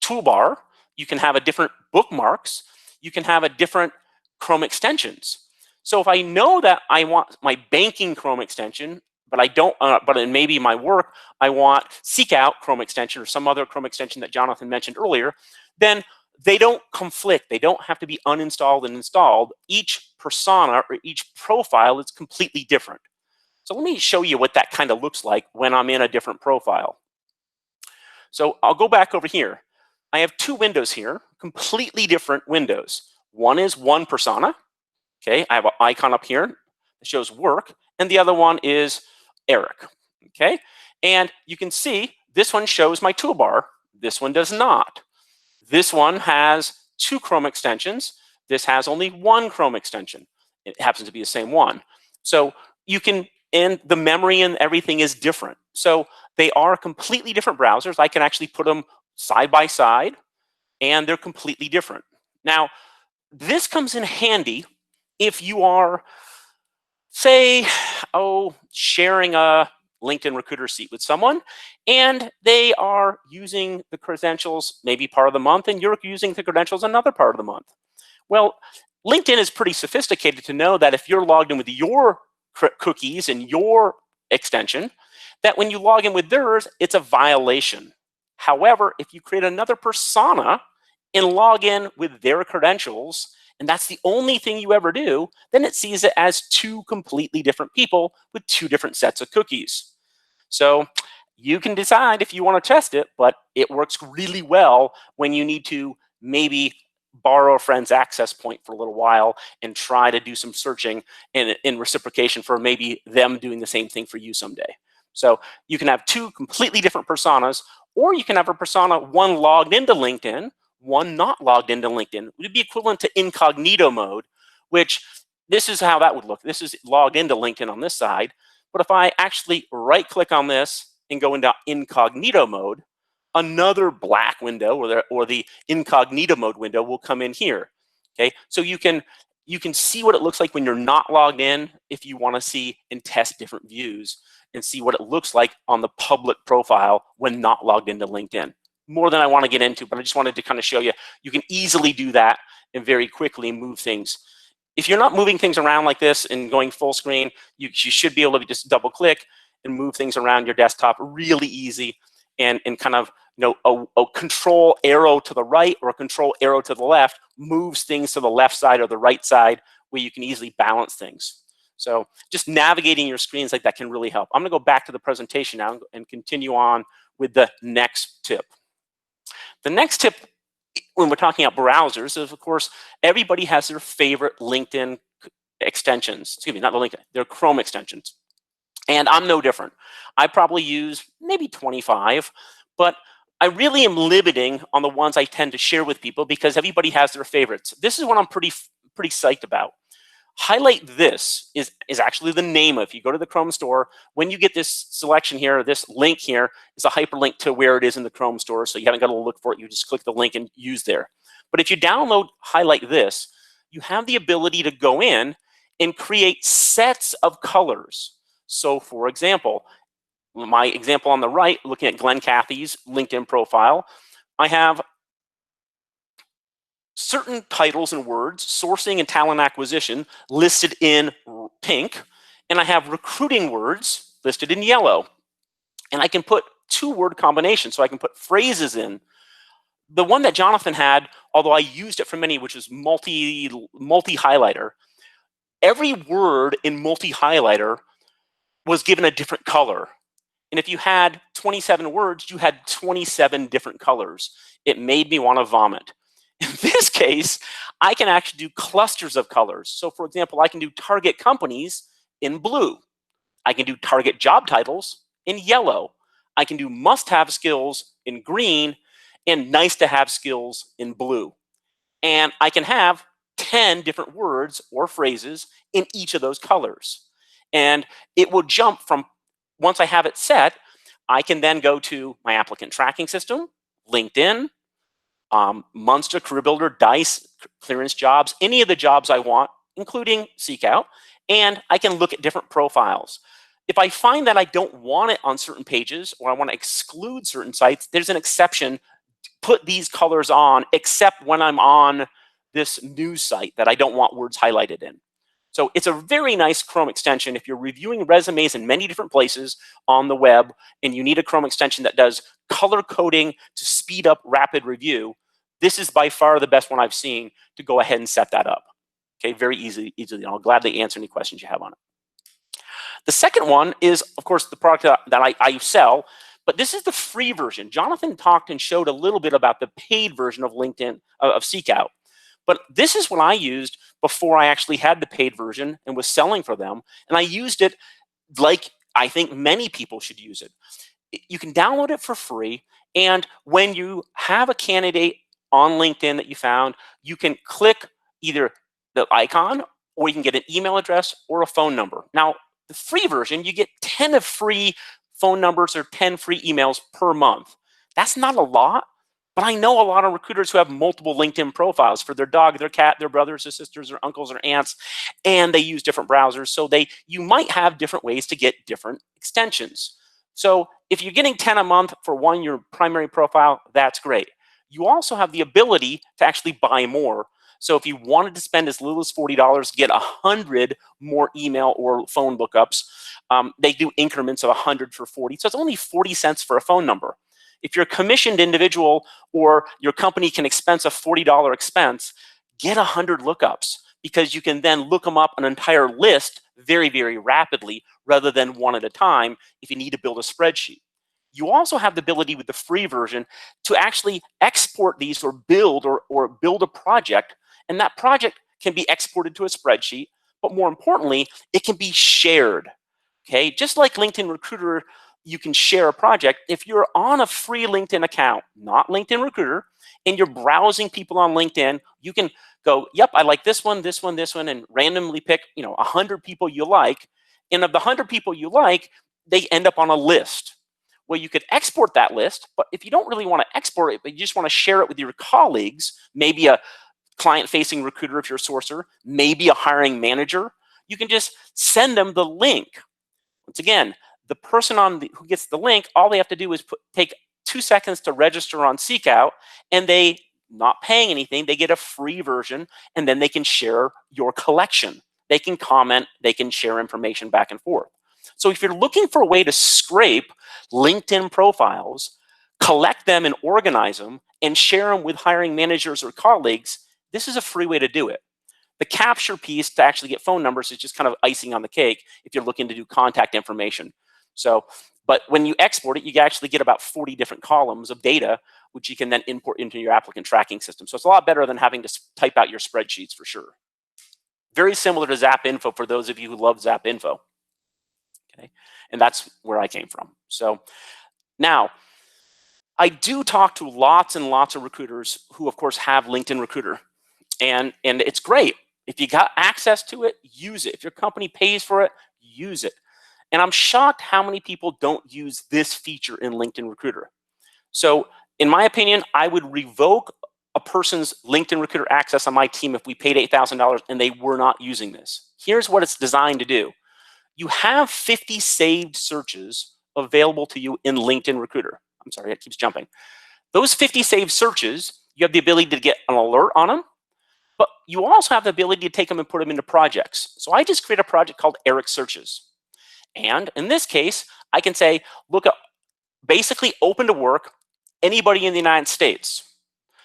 toolbar, you can have a different bookmarks, you can have a different Chrome extensions. So if I know that I want my banking Chrome extension, but I don't, but in maybe my work, I want Seek Out Chrome extension or some other Chrome extension that Jonathan mentioned earlier, then they don't conflict. They don't have to be uninstalled and installed. Each persona or each profile is completely different. So let me show you what that kind of looks like when I'm in a different profile. So I'll go back over here. I have two windows here, completely different windows. One is one persona. Okay, I have an icon up here that shows work, and the other one is Eric. Okay, and you can see this one shows my toolbar. This one does not. This one has two Chrome extensions. This has only one Chrome extension. It happens to be the same one. So you can, and the memory and everything is different. So they are completely different browsers. I can actually put them side by side, and they're completely different. Now, this comes in handy if you are, say, sharing a LinkedIn recruiter seat with someone, and they are using the credentials maybe part of the month, and you're using the credentials another part of the month. Well, LinkedIn is pretty sophisticated to know that if you're logged in with your cookies and your extension, that when you log in with theirs, it's a violation. However, if you create another persona and log in with their credentials, and that's the only thing you ever do, then it sees it as two completely different people with two different sets of cookies. So you can decide if you want to test it, but it works really well when you need to maybe borrow a friend's access point for a little while and try to do some searching in reciprocation for maybe them doing the same thing for you someday. So you can have two completely different personas, or you can have a persona, one logged into LinkedIn, one not logged into LinkedIn. It would be equivalent to incognito mode, which this is how that would look. This is logged into LinkedIn on this side. But if I actually right click on this and go into incognito mode, another black window or the incognito mode window will come in here. Okay, so you can see what it looks like when you're not logged in if you want to see and test different views and see what it looks like on the public profile when not logged into LinkedIn. More than I want to get into, but I just wanted to kind of show you, you can easily do that and very quickly move things. If you're not moving things around like this and going full screen, you should be able to just double click and move things around your desktop really easy, and kind of, you know, a control arrow to the right or a control arrow to the left moves things to the left side or the right side where you can easily balance things. So just navigating your screens like that can really help. I'm going to go back to the presentation now and continue on with the next tip. The next tip when we're talking about browsers is, of course, everybody has their favorite LinkedIn extensions. Excuse me, not the LinkedIn, their Chrome extensions. And I'm no different. I probably use maybe 25, but I really am limiting on the ones I tend to share with people because everybody has their favorites. This is what I'm pretty psyched about. Highlight This is actually the name of, if you go to the Chrome store, when you get this selection here, this link here is a hyperlink to where it is in the Chrome store, so you haven't got to look for it, you just click the link and use there. But if you download Highlight This, you have the ability to go in and create sets of colors. So for example, my example on the right, looking at Glenn Cathy's LinkedIn profile, I have certain titles and words, sourcing and talent acquisition, listed in pink, and I have recruiting words listed in yellow. And I can put two-word combinations, so I can put phrases in. The one that Jonathan had, although I used it for many, which is multi-highlighter, every word in multi-highlighter was given a different color. And if you had 27 words, you had 27 different colors. It made me want to vomit. In this case, I can actually do clusters of colors. So for example, I can do target companies in blue. I can do target job titles in yellow. I can do must-have skills in green and nice-to-have skills in blue. And I can have 10 different words or phrases in each of those colors. And it will jump from, once I have it set, I can then go to my applicant tracking system, LinkedIn, Munster, Career Builder, Dice, Clearance Jobs, any of the jobs I want, including Seek Out, and I can look at different profiles. If I find that I don't want it on certain pages or I want to exclude certain sites, there's an exception. Put these colors on, except when I'm on this news site that I don't want words highlighted in. So it's a very nice Chrome extension. If you're reviewing resumes in many different places on the web and you need a Chrome extension that does color coding to speed up rapid review, this is by far the best one I've seen to go ahead and set that up. Okay, very easily. I'll gladly answer any questions you have on it. The second one is, of course, the product that I sell, but this is the free version. Jonathan talked and showed a little bit about the paid version of LinkedIn, of Seek Out. But this is what I used before I actually had the paid version and was selling for them. And I used it like I think many people should use it. You can download it for free. And when you have a candidate on LinkedIn that you found, you can click either the icon or you can get an email address or a phone number. Now, the free version, you get 10 of free phone numbers or 10 free emails per month. That's not a lot, But I know a lot of recruiters who have multiple LinkedIn profiles for their dog, their cat, their brothers or sisters or uncles or aunts, and they use different browsers. So you might have different ways to get different extensions. So if you're getting 10 a month for your primary profile, that's great. You also have the ability to actually buy more. So if you wanted to spend as little as $40, get 100 more email or phone lookups. They do increments of 100 for 40. So it's only 40 cents for a phone number. If you're a commissioned individual or your company can expense a $40 expense, get 100 lookups, because you can then look them up an entire list very, very rapidly rather than one at a time if you need to build a spreadsheet. You also have the ability with the free version to actually export these or build a project, and that project can be exported to a spreadsheet, but more importantly, it can be shared. Okay, just like LinkedIn Recruiter, you can share a project. If you're on a free LinkedIn account, not LinkedIn Recruiter, and you're browsing people on LinkedIn, you can go, yep, I like this one, this one, this one, and randomly pick 100 people you like. And of the 100 people you like, they end up on a list. Well, you could export that list, but if you don't really want to export it, but you just want to share it with your colleagues, maybe a client-facing recruiter if you're a sourcer, maybe a hiring manager, you can just send them the link. Once again, the person who gets the link, all they have to do is take 2 seconds to register on SeekOut, and they, not paying anything, they get a free version, and then they can share your collection. They can comment, they can share information back and forth. So if you're looking for a way to scrape LinkedIn profiles, collect them and organize them, and share them with hiring managers or colleagues, this is a free way to do it. The capture piece to actually get phone numbers is just kind of icing on the cake if you're looking to do contact information. So, but when you export it, you actually get about 40 different columns of data, which you can then import into your applicant tracking system. So it's a lot better than having to type out your spreadsheets for sure. Very similar to ZapInfo for those of you who love ZapInfo. Okay, and that's where I came from. So now, I do talk to lots and lots of recruiters who, of course, have LinkedIn Recruiter, and it's great. If you got access to it, use it. If your company pays for it, use it. And I'm shocked how many people don't use this feature in LinkedIn Recruiter. So in my opinion, I would revoke a person's LinkedIn Recruiter access on my team if we paid $8,000 and they were not using this. Here's what it's designed to do. You have 50 saved searches available to you in LinkedIn Recruiter. I'm sorry, it keeps jumping. Those 50 saved searches, you have the ability to get an alert on them, but you also have the ability to take them and put them into projects. So I just create a project called Eric Searches. And in this case, I can say, look at basically open to work, anybody in the United States.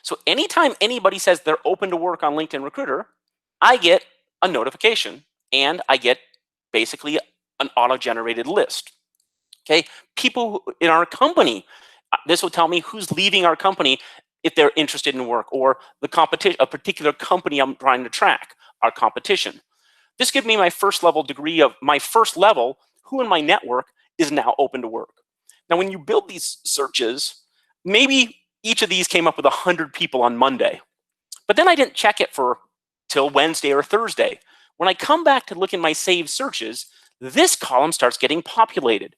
So anytime anybody says they're open to work on LinkedIn Recruiter, I get a notification and I get basically an auto-generated list. Okay, people in our company, this will tell me who's leaving our company if they're interested in work, or the competition, a particular company I'm trying to track, our competition. This gives me my first level degree of my first level, who in my network is now open to work. Now, when you build these searches, maybe each of these came up with 100 people on Monday, but then I didn't check it till Wednesday or Thursday. When I come back to look in my saved searches, this column starts getting populated.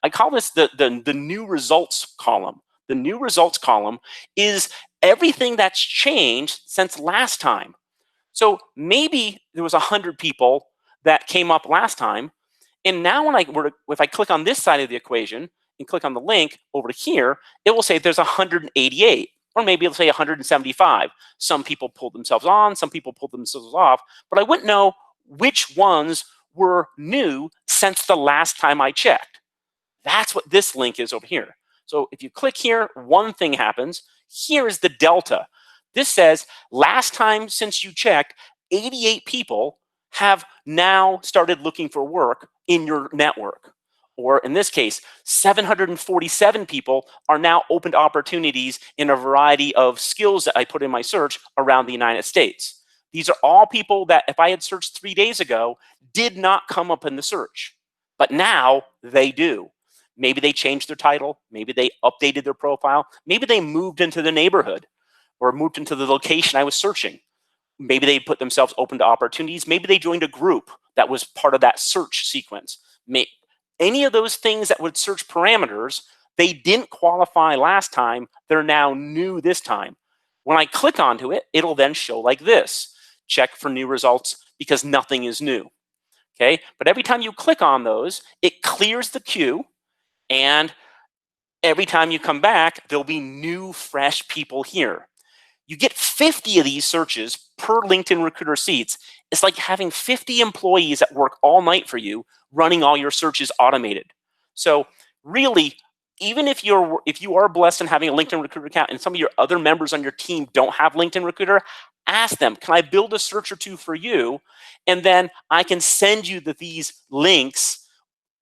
I call this the new results column. The new results column is everything that's changed since last time. So maybe there was 100 people that came up last time, and now if I click on this side of the equation and click on the link over to here, it will say there's 188, or maybe it'll say 175. Some people pulled themselves on, some people pulled themselves off, but I wouldn't know which ones were new since the last time I checked. That's what this link is over here. So if you click here, one thing happens. Here is the delta. This says last time since you checked, 88 people have now started looking for work in your network. Or in this case, 747 people are now open to opportunities in a variety of skills that I put in my search around the United States. These are all people that if I had searched 3 days ago, did not come up in the search, but now they do. Maybe they changed their title, maybe they updated their profile, maybe they moved into the neighborhood or moved into the location I was searching. Maybe they put themselves open to opportunities, maybe they joined a group that was part of that search sequence. Any of those things that would search parameters, They didn't qualify last time. They're now new this time. When I click onto it, it'll then show like this. Check for new results because nothing is new. Okay, but every time you click on those, it clears the queue, and every time you come back, there'll be new, fresh people here. You get 50 of these searches per LinkedIn Recruiter seats. It's like having 50 employees that work all night for you, running all your searches automated. So really, even if you are blessed in having a LinkedIn Recruiter account and some of your other members on your team don't have LinkedIn Recruiter, ask them, can I build a search or two for you? And then I can send you these links,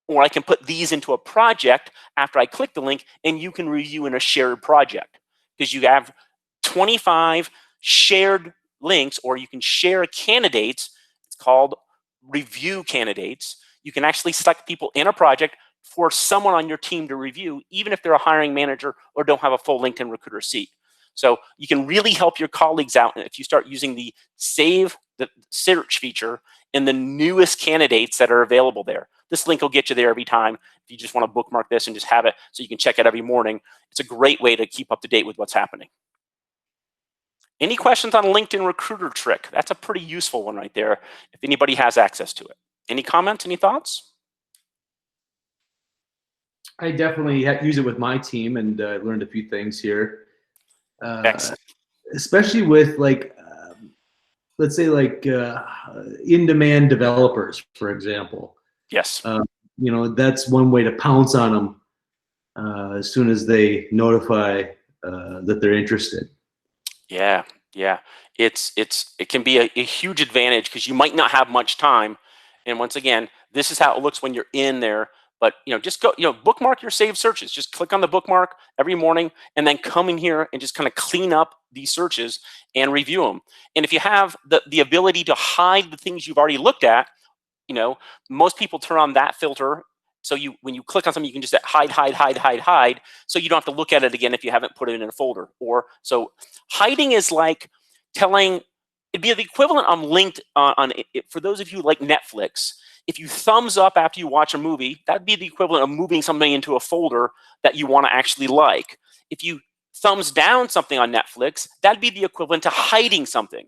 or I can put these into a project after I click the link, and you can review in a shared project, because you have 25 shared links, or you can share candidates. It's called review candidates. You can actually select people in a project for someone on your team to review, even if they're a hiring manager or don't have a full LinkedIn Recruiter seat. So you can really help your colleagues out if you start using the save the search feature in the newest candidates that are available there. This link will get you there every time. If you just want to bookmark this and just have it so you can check it every morning, it's a great way to keep up to date with what's happening. Any questions on LinkedIn Recruiter trick? That's a pretty useful one right there, if anybody has access to it. Any comments, any thoughts? I definitely use it with my team, and learned a few things here. Excellent. Especially with let's say in-demand developers, for example. Yes. That's one way to pounce on them as soon as they notify that they're interested. Yeah. It can be a huge advantage because you might not have much time. And once again, this is how it looks when you're in there. But just go, bookmark your saved searches. Just click on the bookmark every morning, and then come in here and just kind of clean up these searches and review them. And if you have the ability to hide the things you've already looked at, most people turn on that filter. So when you click on something, you can just hide, so you don't have to look at it again if you haven't put it in a folder. So hiding is like telling, it'd be the equivalent on LinkedIn, for those of you who like Netflix. If you thumbs up after you watch a movie, that'd be the equivalent of moving something into a folder that you want to actually like. If you thumbs down something on Netflix, that'd be the equivalent to hiding something.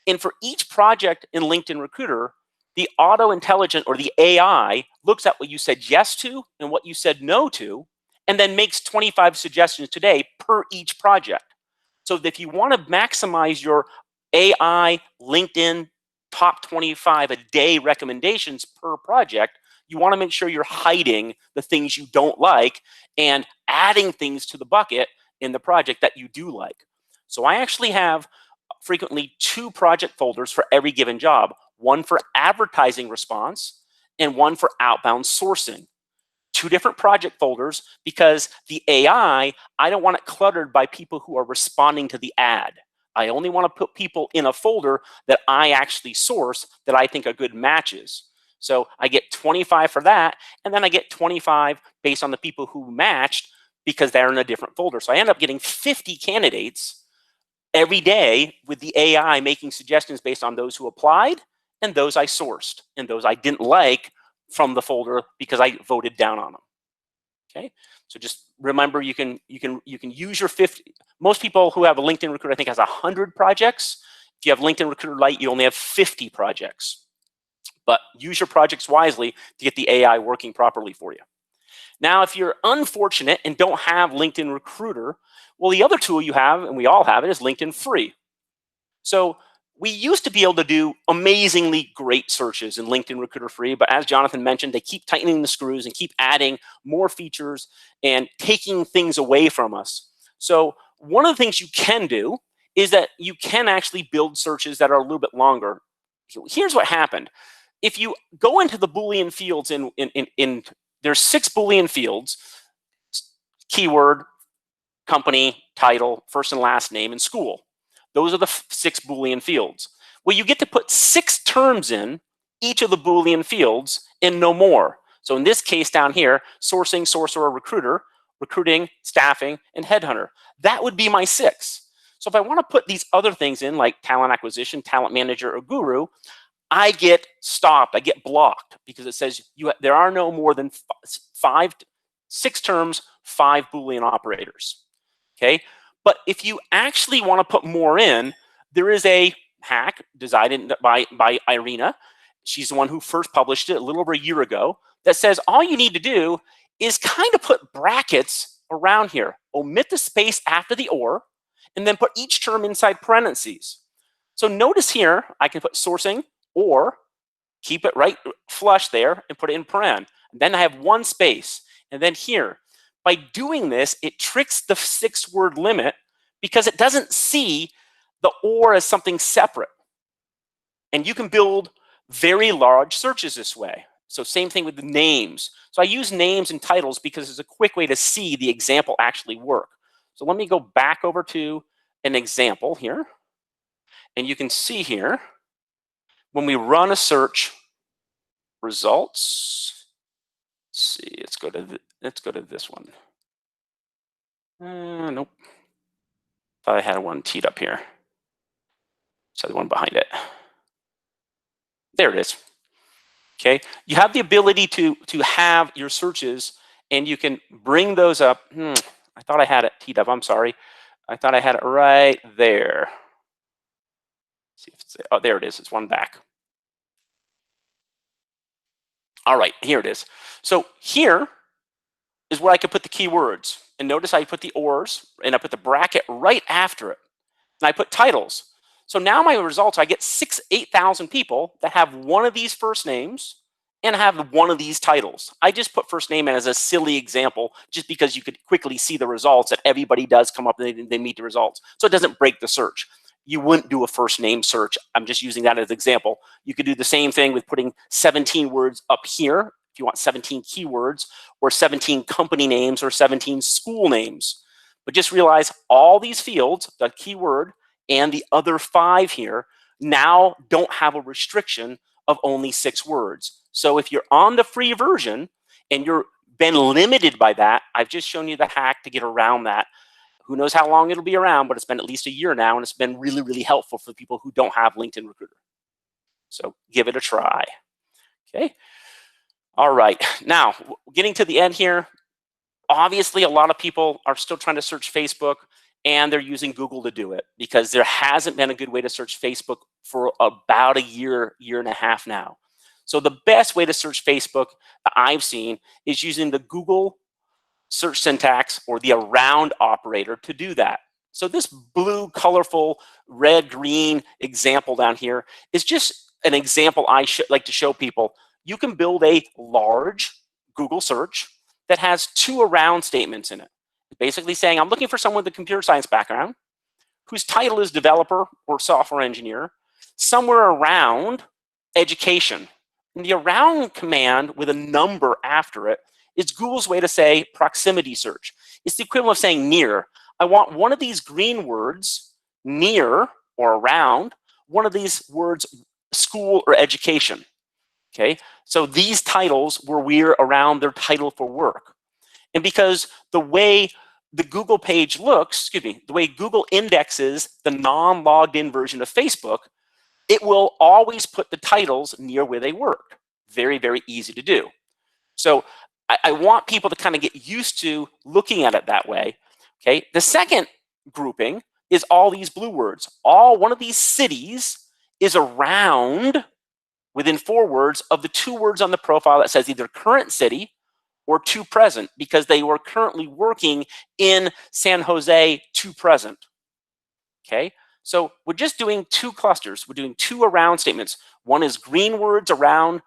And for each project in LinkedIn Recruiter, the auto intelligent, or the AI, looks at what you said yes to and what you said no to, and then makes 25 suggestions today per each project. So if you want to maximize your AI LinkedIn top 25 a day recommendations per project, you want to make sure you're hiding the things you don't like and adding things to the bucket in the project that you do like. So I actually have frequently 2 project folders for every given job, one for advertising response and one for outbound sourcing. 2 different project folders, because the AI, I don't want it cluttered by people who are responding to the ad. I only want to put people in a folder that I actually source that I think are good matches. So I get 25 for that, and then I get 25 based on the people who matched because they're in a different folder. So I end up getting 50 candidates every day with the AI making suggestions based on those who applied and those I sourced and those I didn't like from the folder because I voted down on them. Okay, so just remember, you can use your 50. Most people who have a LinkedIn Recruiter, I think, has 100 projects. If you have LinkedIn Recruiter Lite, you only have 50 projects. But use your projects wisely to get the AI working properly for you. Now, if you're unfortunate and don't have LinkedIn Recruiter, well, the other tool you have, and we all have it, is LinkedIn Free. So we used to be able to do amazingly great searches in LinkedIn Recruiter Free, but as Jonathan mentioned, they keep tightening the screws and keep adding more features and taking things away from us. So one of the things you can do is that you can actually build searches that are a little bit longer. Here's what happened. If you go into the Boolean fields there's 6 Boolean fields: keyword, company, title, first and last name, and school. Those are the 6 Boolean fields. Well, you get to put 6 terms in each of the Boolean fields and no more. So in this case down here, sourcing, sourcer, recruiter, recruiting, staffing, and headhunter. That would be my 6. So if I want to put these other things in, like talent acquisition, talent manager, or guru, I get stopped, I get blocked, because it says there are no more than 5 6 terms, 5 Boolean operators. Okay, but if you actually want to put more in, there is a hack designed by Irina. She's the one who first published it a little over a year ago, that says all you need to do is kind of put brackets around here. Omit the space after the or, and then put each term inside parentheses. So notice here, I can put sourcing or, keep it right flush there and put it in paren. And then I have 1 space. And then here, by doing this, it tricks the 6-word limit because it doesn't see the or as something separate. And you can build very large searches this way. So same thing with the names. So I use names and titles because it's a quick way to see the example actually work. So let me go back over to an example here. And you can see here, when we run a search results, let's see, let's go to this one. Nope. Thought I had one teed up here. So the one behind it. There it is. Okay, you have the ability to have your searches, and you can bring those up. I thought I had it teed up. I'm sorry. I thought I had it right there. Let's see if it's, oh, there it is. It's one back. All right, here it is. So here is where I could put the keywords. And notice I put the ors, and I put the bracket right after it. And I put titles. So now my results, I get 8,000 people that have one of these first names and have one of these titles. I just put first name in as a silly example, just because you could quickly see the results that everybody does come up and they meet the results. So it doesn't break the search. You wouldn't do a first name search. I'm just using that as an example. You could do the same thing with putting 17 words up here, if you want 17 keywords, or 17 company names, or 17 school names. But just realize all these fields, the keyword and the other 5 here, now don't have a restriction of only 6 words. So if you're on the free version and you're been limited by that, I've just shown you the hack to get around that. Who knows how long it'll be around, but it's been at least a year now, and it's been really, really helpful for people who don't have LinkedIn Recruiter. So give it a try. Okay. All right. Now, getting to the end here, obviously a lot of people are still trying to search Facebook, and they're using Google to do it because there hasn't been a good way to search Facebook for about a year, year and a half now. So the best way to search Facebook that I've seen is using the Google search syntax or the around operator to do that. So this blue, colorful, red, green example down here is just an example I like to show people. You can build a large Google search that has 2 around statements in it. Basically saying, I'm looking for someone with a computer science background whose title is developer or software engineer, somewhere around education. And the around command with a number after it is Google's way to say proximity search. It's the equivalent of saying near. I want one of these green words, near or around, one of these words, school or education. Okay, so these titles were we're around their title for work. And because the way the Google page looks, the way Google indexes the non-logged in version of Facebook, it will always put the titles near where they work. Very, very easy to do. So I want people to kind of get used to looking at it that way. Okay. The second grouping is all these blue words. One of these cities is around within 4 words of the 2 words on the profile that says either current city or to present, because they were currently working in San Jose to present. Okay. So we're just doing 2 clusters. We're doing 2 around statements. One is green words around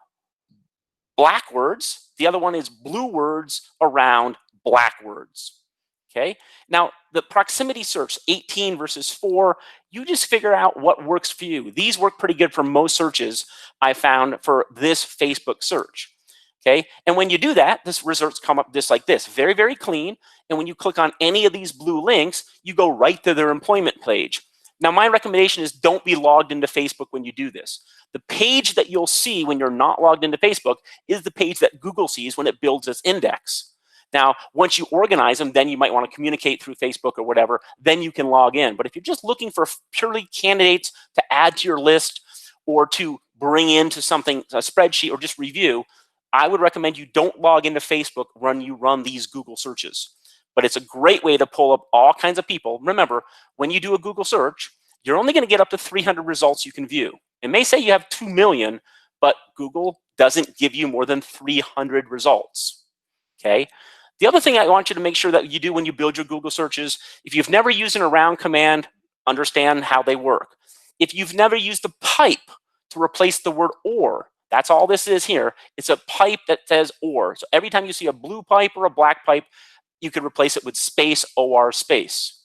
black words. The other one is blue words around black words. Okay. Now the proximity search, 18 versus 4, you just figure out what works for you. These work pretty good for most searches I found for this Facebook search. Okay. And when you do that, this results come up just like this, very, very clean. And when you click on any of these blue links, you go right to their employment page. Now, my recommendation is don't be logged into Facebook when you do this. The page that you'll see when you're not logged into Facebook is the page that Google sees when it builds its index. Now, once you organize them, then you might want to communicate through Facebook or whatever, then you can log in. But if you're just looking for purely candidates to add to your list or to bring into something, a spreadsheet, or just review, I would recommend you don't log into Facebook when you run these Google searches. But it's a great way to pull up all kinds of people. Remember, when you do a Google search, you're only going to get up to 300 results you can view. It may say you have 2 million, but Google doesn't give you more than 300 results. Okay. The other thing I want you to make sure that you do when you build your Google searches, if you've never used an around command, understand how they work. If you've never used a pipe to replace the word or, that's all this is here. It's a pipe that says or. So every time you see a blue pipe or a black pipe, you could replace it with space, or space.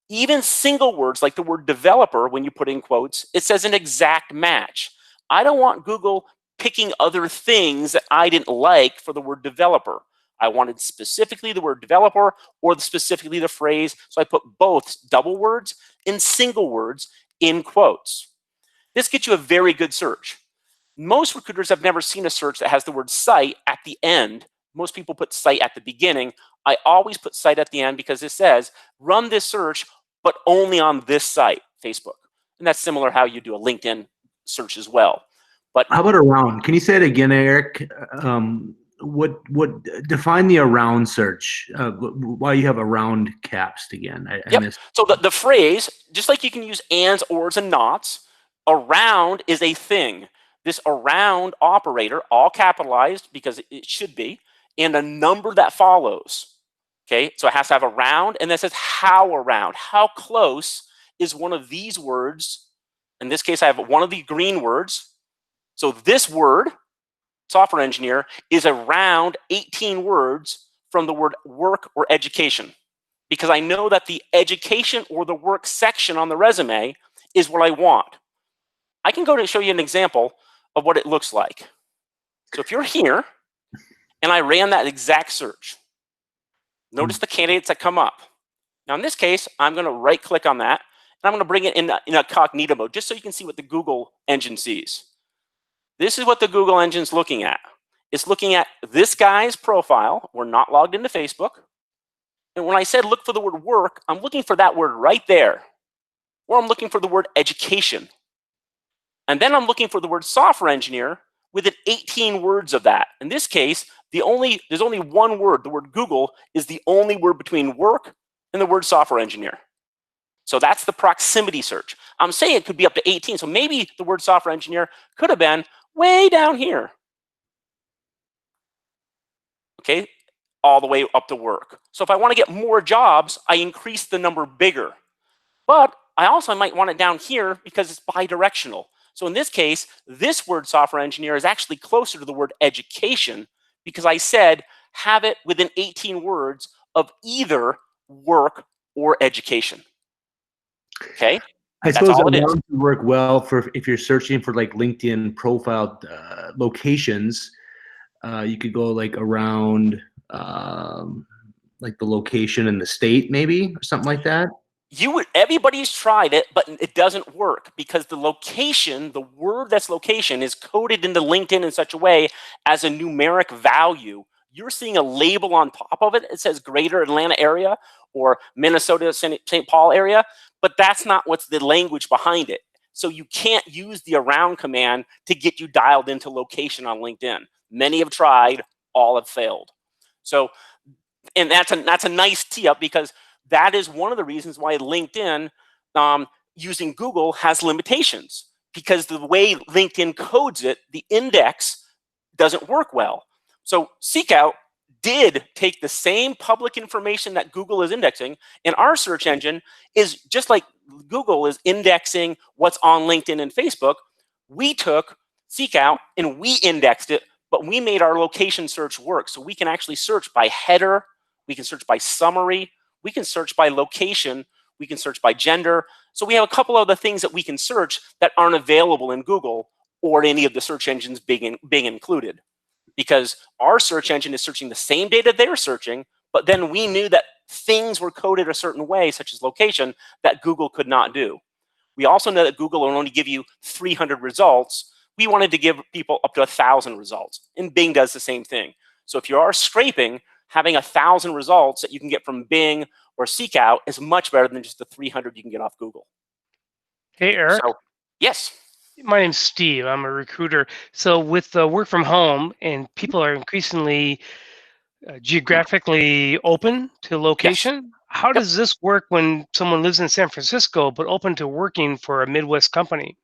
Even single words like the word developer, when you put in quotes, it says an exact match. I don't want Google picking other things that I didn't like for the word developer. I wanted specifically the word developer or specifically the phrase, so I put both double words and single words in quotes. This gets you a very good search. Most recruiters have never seen a search that has the word site at the end. Most people put site at the beginning. I always put site at the end because it says, run this search, but only on this site, Facebook. And that's similar how you do a LinkedIn search as well. But how about around? Can you say it again, Eric? What define the around search? Why you have around caps again? I yep. missed. So the phrase, just like you can use ands, ors, and nots, around is a thing. This around operator, all capitalized because it should be, and a number that follows. Okay, so it has to have around, and then it says how around. How close is one of these words? In this case, I have one of the green words. So this word, software engineer, is around 18 words from the word work or education, because I know that the education or the work section on the resume is what I want. I can go to show you an example of what it looks like. So if you're here and I ran that exact search, notice the candidates that come up. Now in this case, I'm going to right click on that and I'm going to bring it in a cognito mode just so you can see what the Google engine sees. This is what the Google engine's looking at. It's looking at this guy's profile. We're not logged into Facebook. And when I said look for the word work, I'm looking for that word right there. Or I'm looking for the word education. And then I'm looking for the word software engineer within 18 words of that. In this case, there's only one word. The word Google is the only word between work and the word software engineer. So that's the proximity search. I'm saying it could be up to 18. So maybe the word software engineer could have been way down here. Okay, all the way up to work. So if I want to get more jobs, I increase the number bigger. But I also might want it down here because it's bidirectional. So in this case, this word software engineer is actually closer to the word education because I said have it within 18 words of either work or education. Okay, I that's suppose all it is. around would work well for if you're searching for like LinkedIn profile locations. You could go like around like the location in the state, maybe, or something like that. Everybody's tried it, but it doesn't work because the location, the word that's location, is coded into LinkedIn in such a way as a numeric value. You're seeing a label on top of it. It says Greater Atlanta area or Minnesota St. Paul area, but that's not what's the language behind it. So you can't use the around command to get you dialed into location on LinkedIn. Many have tried, all have failed. So, and that's a nice tee up because that is one of the reasons why LinkedIn using Google has limitations, because the way LinkedIn codes it, the index doesn't work well. So Seek Out did take the same public information that Google is indexing, and our search engine is just like Google is indexing what's on LinkedIn and Facebook. We took Seek Out and we indexed it, but we made our location search work. So we can actually search by header, we can search by summary, we can search by location, we can search by gender. So we have a couple of the things that we can search that aren't available in Google or any of the search engines being included. Because our search engine is searching the same data they're searching, but then we knew that things were coded a certain way, such as location, that Google could not do. We also know that Google will only give you 300 results. We wanted to give people up to 1,000 results, and Bing does the same thing. So if you are scraping, having 1,000 results that you can get from Bing or Seek Out is much better than just the 300 you can get off Google. Hey, Eric. So, yes. My name's Steve. I'm a recruiter. So with the work from home and people are increasingly geographically open to Yes. location, how Yep. does this work when someone lives in San Francisco but open to working for a Midwest company?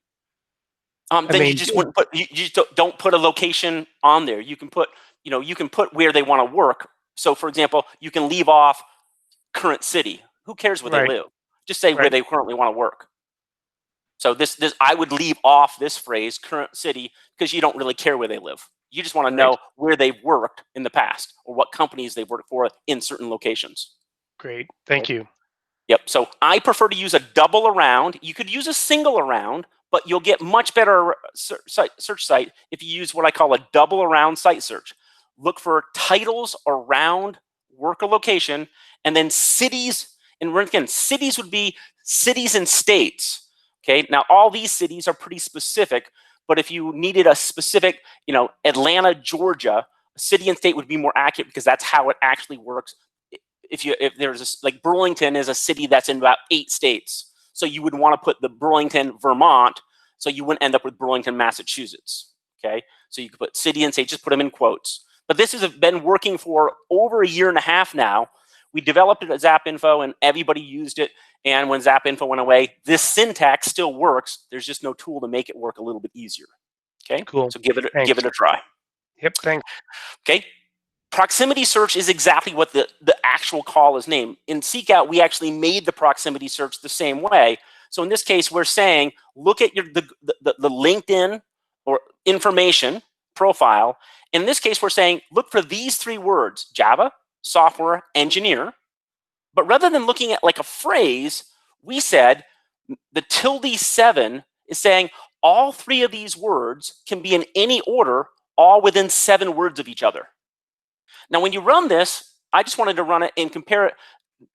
I Then you mean, just wouldn't put you just don't put a location on there. You can put you can put where they want to work. So for example, you can leave off current city. Who cares where they right, live? Just say where right, they currently want to work. So this I would leave off this phrase current city because you don't really care where they live. You just want to right. know where they've worked in the past or what companies they've worked for in certain locations. Great. Thank you. Yep. So I prefer to use a double around. You could use a single around, but you'll get much better search site if you use what I call a double around site search. Look for titles around work or location, and then cities. And again, cities would be cities and states. Okay. Now all these cities are pretty specific, but if you needed a specific, Atlanta, Georgia, city and state would be more accurate because that's how it actually works. If there's like Burlington is a city that's in about 8 states, so you would want to put the Burlington, Vermont, so you wouldn't end up with Burlington, Massachusetts. Okay, so you could put city and state, just put them in quotes. But this has been working for over a year and a half now. We developed it at ZapInfo, and everybody used it. And when ZapInfo went away, this syntax still works. There's just no tool to make it work a little bit easier. Okay, Cool. so give it Thanks. a try. Yep. Thanks. Okay. Proximity search is exactly what the actual call is named. In Seekout, we actually made the proximity search the same way. So in this case, we're saying, look at the LinkedIn or information profile. In this case, we're saying, look for these 3 words, Java, software, engineer. But rather than looking at like a phrase, we said the ~7 is saying all 3 of these words can be in any order, all within 7 words of each other. Now, when you run this, I just wanted to run it and compare it,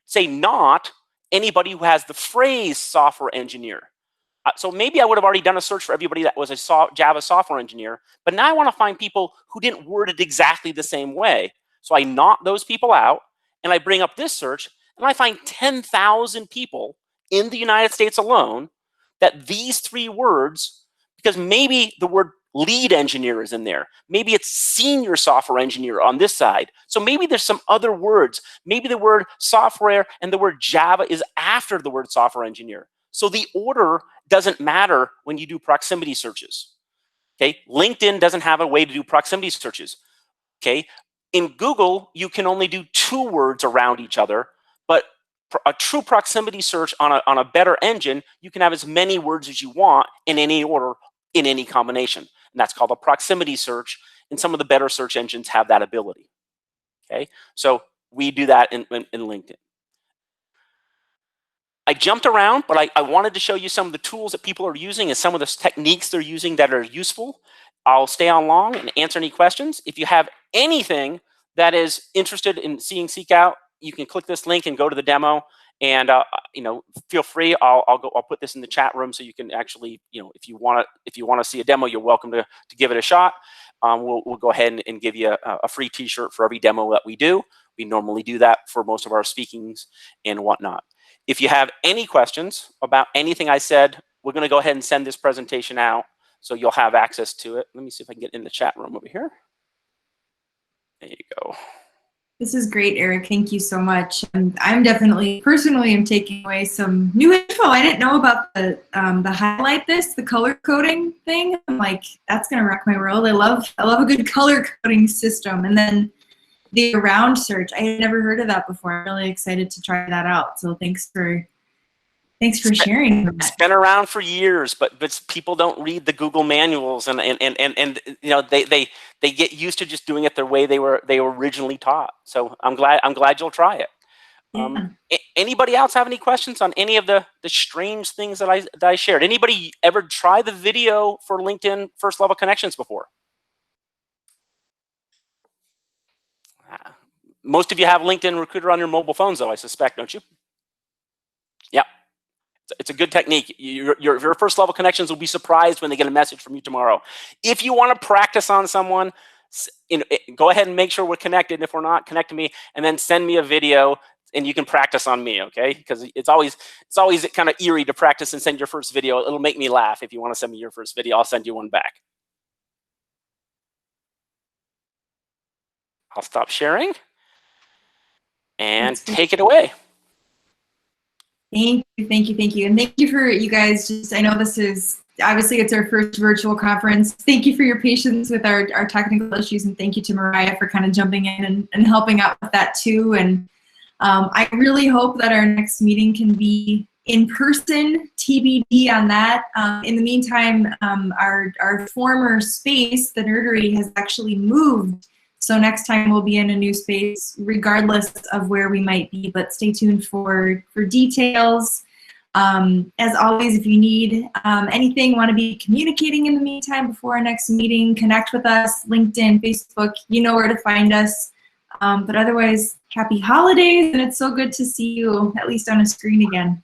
say not anybody who has the phrase software engineer. So maybe I would have already done a search for everybody that was a Java software engineer, but now I want to find people who didn't word it exactly the same way. So I not those people out, and I bring up this search, and I find 10,000 people in the United States alone that these 3 words, because maybe the word lead engineer is in there. Maybe it's senior software engineer on this side. So maybe there's some other words. Maybe the word software and the word Java is after the word software engineer. So the order doesn't matter when you do proximity searches. Okay, LinkedIn doesn't have a way to do proximity searches. Okay, in Google, you can only do 2 words around each other, but a true proximity search on a better engine, you can have as many words as you want in any order, in any combination. And that's called a proximity search. And some of the better search engines have that ability. Okay, so we do that in LinkedIn. I jumped around, but I wanted to show you some of the tools that people are using and some of the techniques they're using that are useful. I'll stay on long and answer any questions. If you have anything that is interested in seeing Seekout, you can click this link and go to the demo. And feel free. I'll put this in the chat room so you can actually, if you want to see a demo, you're welcome to give it a shot. We'll go ahead and give you a free T-shirt for every demo that we do. We normally do that for most of our speakings and whatnot. If you have any questions about anything I said, we're going to go ahead and send this presentation out so you'll have access to it. Let me see if I can get in the chat room over here. There you go. This is great, Eric. Thank you so much. And I'm definitely, personally, am taking away some new info. I didn't know about the highlight this, the color coding thing. I'm like, that's gonna rock my world. I love a good color coding system. And then the around search, I had never heard of that before. I'm really excited to try that out. So thanks for sharing that. It's been around for years, but people don't read the Google manuals, and they get used to just doing it the way they were originally taught. So I'm glad you'll try it. Yeah. Anybody else have any questions on any of the strange things that I shared? Anybody ever try the video for LinkedIn first level connections before? Most of you have LinkedIn Recruiter on your mobile phones, though, I suspect, don't you? Yeah. It's a good technique. Your first level connections will be surprised when they get a message from you tomorrow. If you want to practice on someone, go ahead and make sure we're connected. If we're not, connect to me, and then send me a video and you can practice on me, okay? Because it's always kind of eerie to practice and send your first video. It'll make me laugh. If you want to send me your first video, I'll send you one back. I'll stop sharing and take it away. Thank you, thank you, thank you. And thank you for you guys. Just, I know this is, obviously it's our first virtual conference. Thank you for your patience with our technical issues, and thank you to Mariah for kind of jumping in and helping out with that too. And I really hope that our next meeting can be in person, TBD on that. In the meantime, our former space, the Nerdery, has actually moved. So next time we'll be in a new space, regardless of where we might be, but stay tuned for details. As always, if you need anything, want to be communicating in the meantime before our next meeting, connect with us, LinkedIn, Facebook, you know where to find us. But otherwise, happy holidays, and it's so good to see you, at least on a screen again.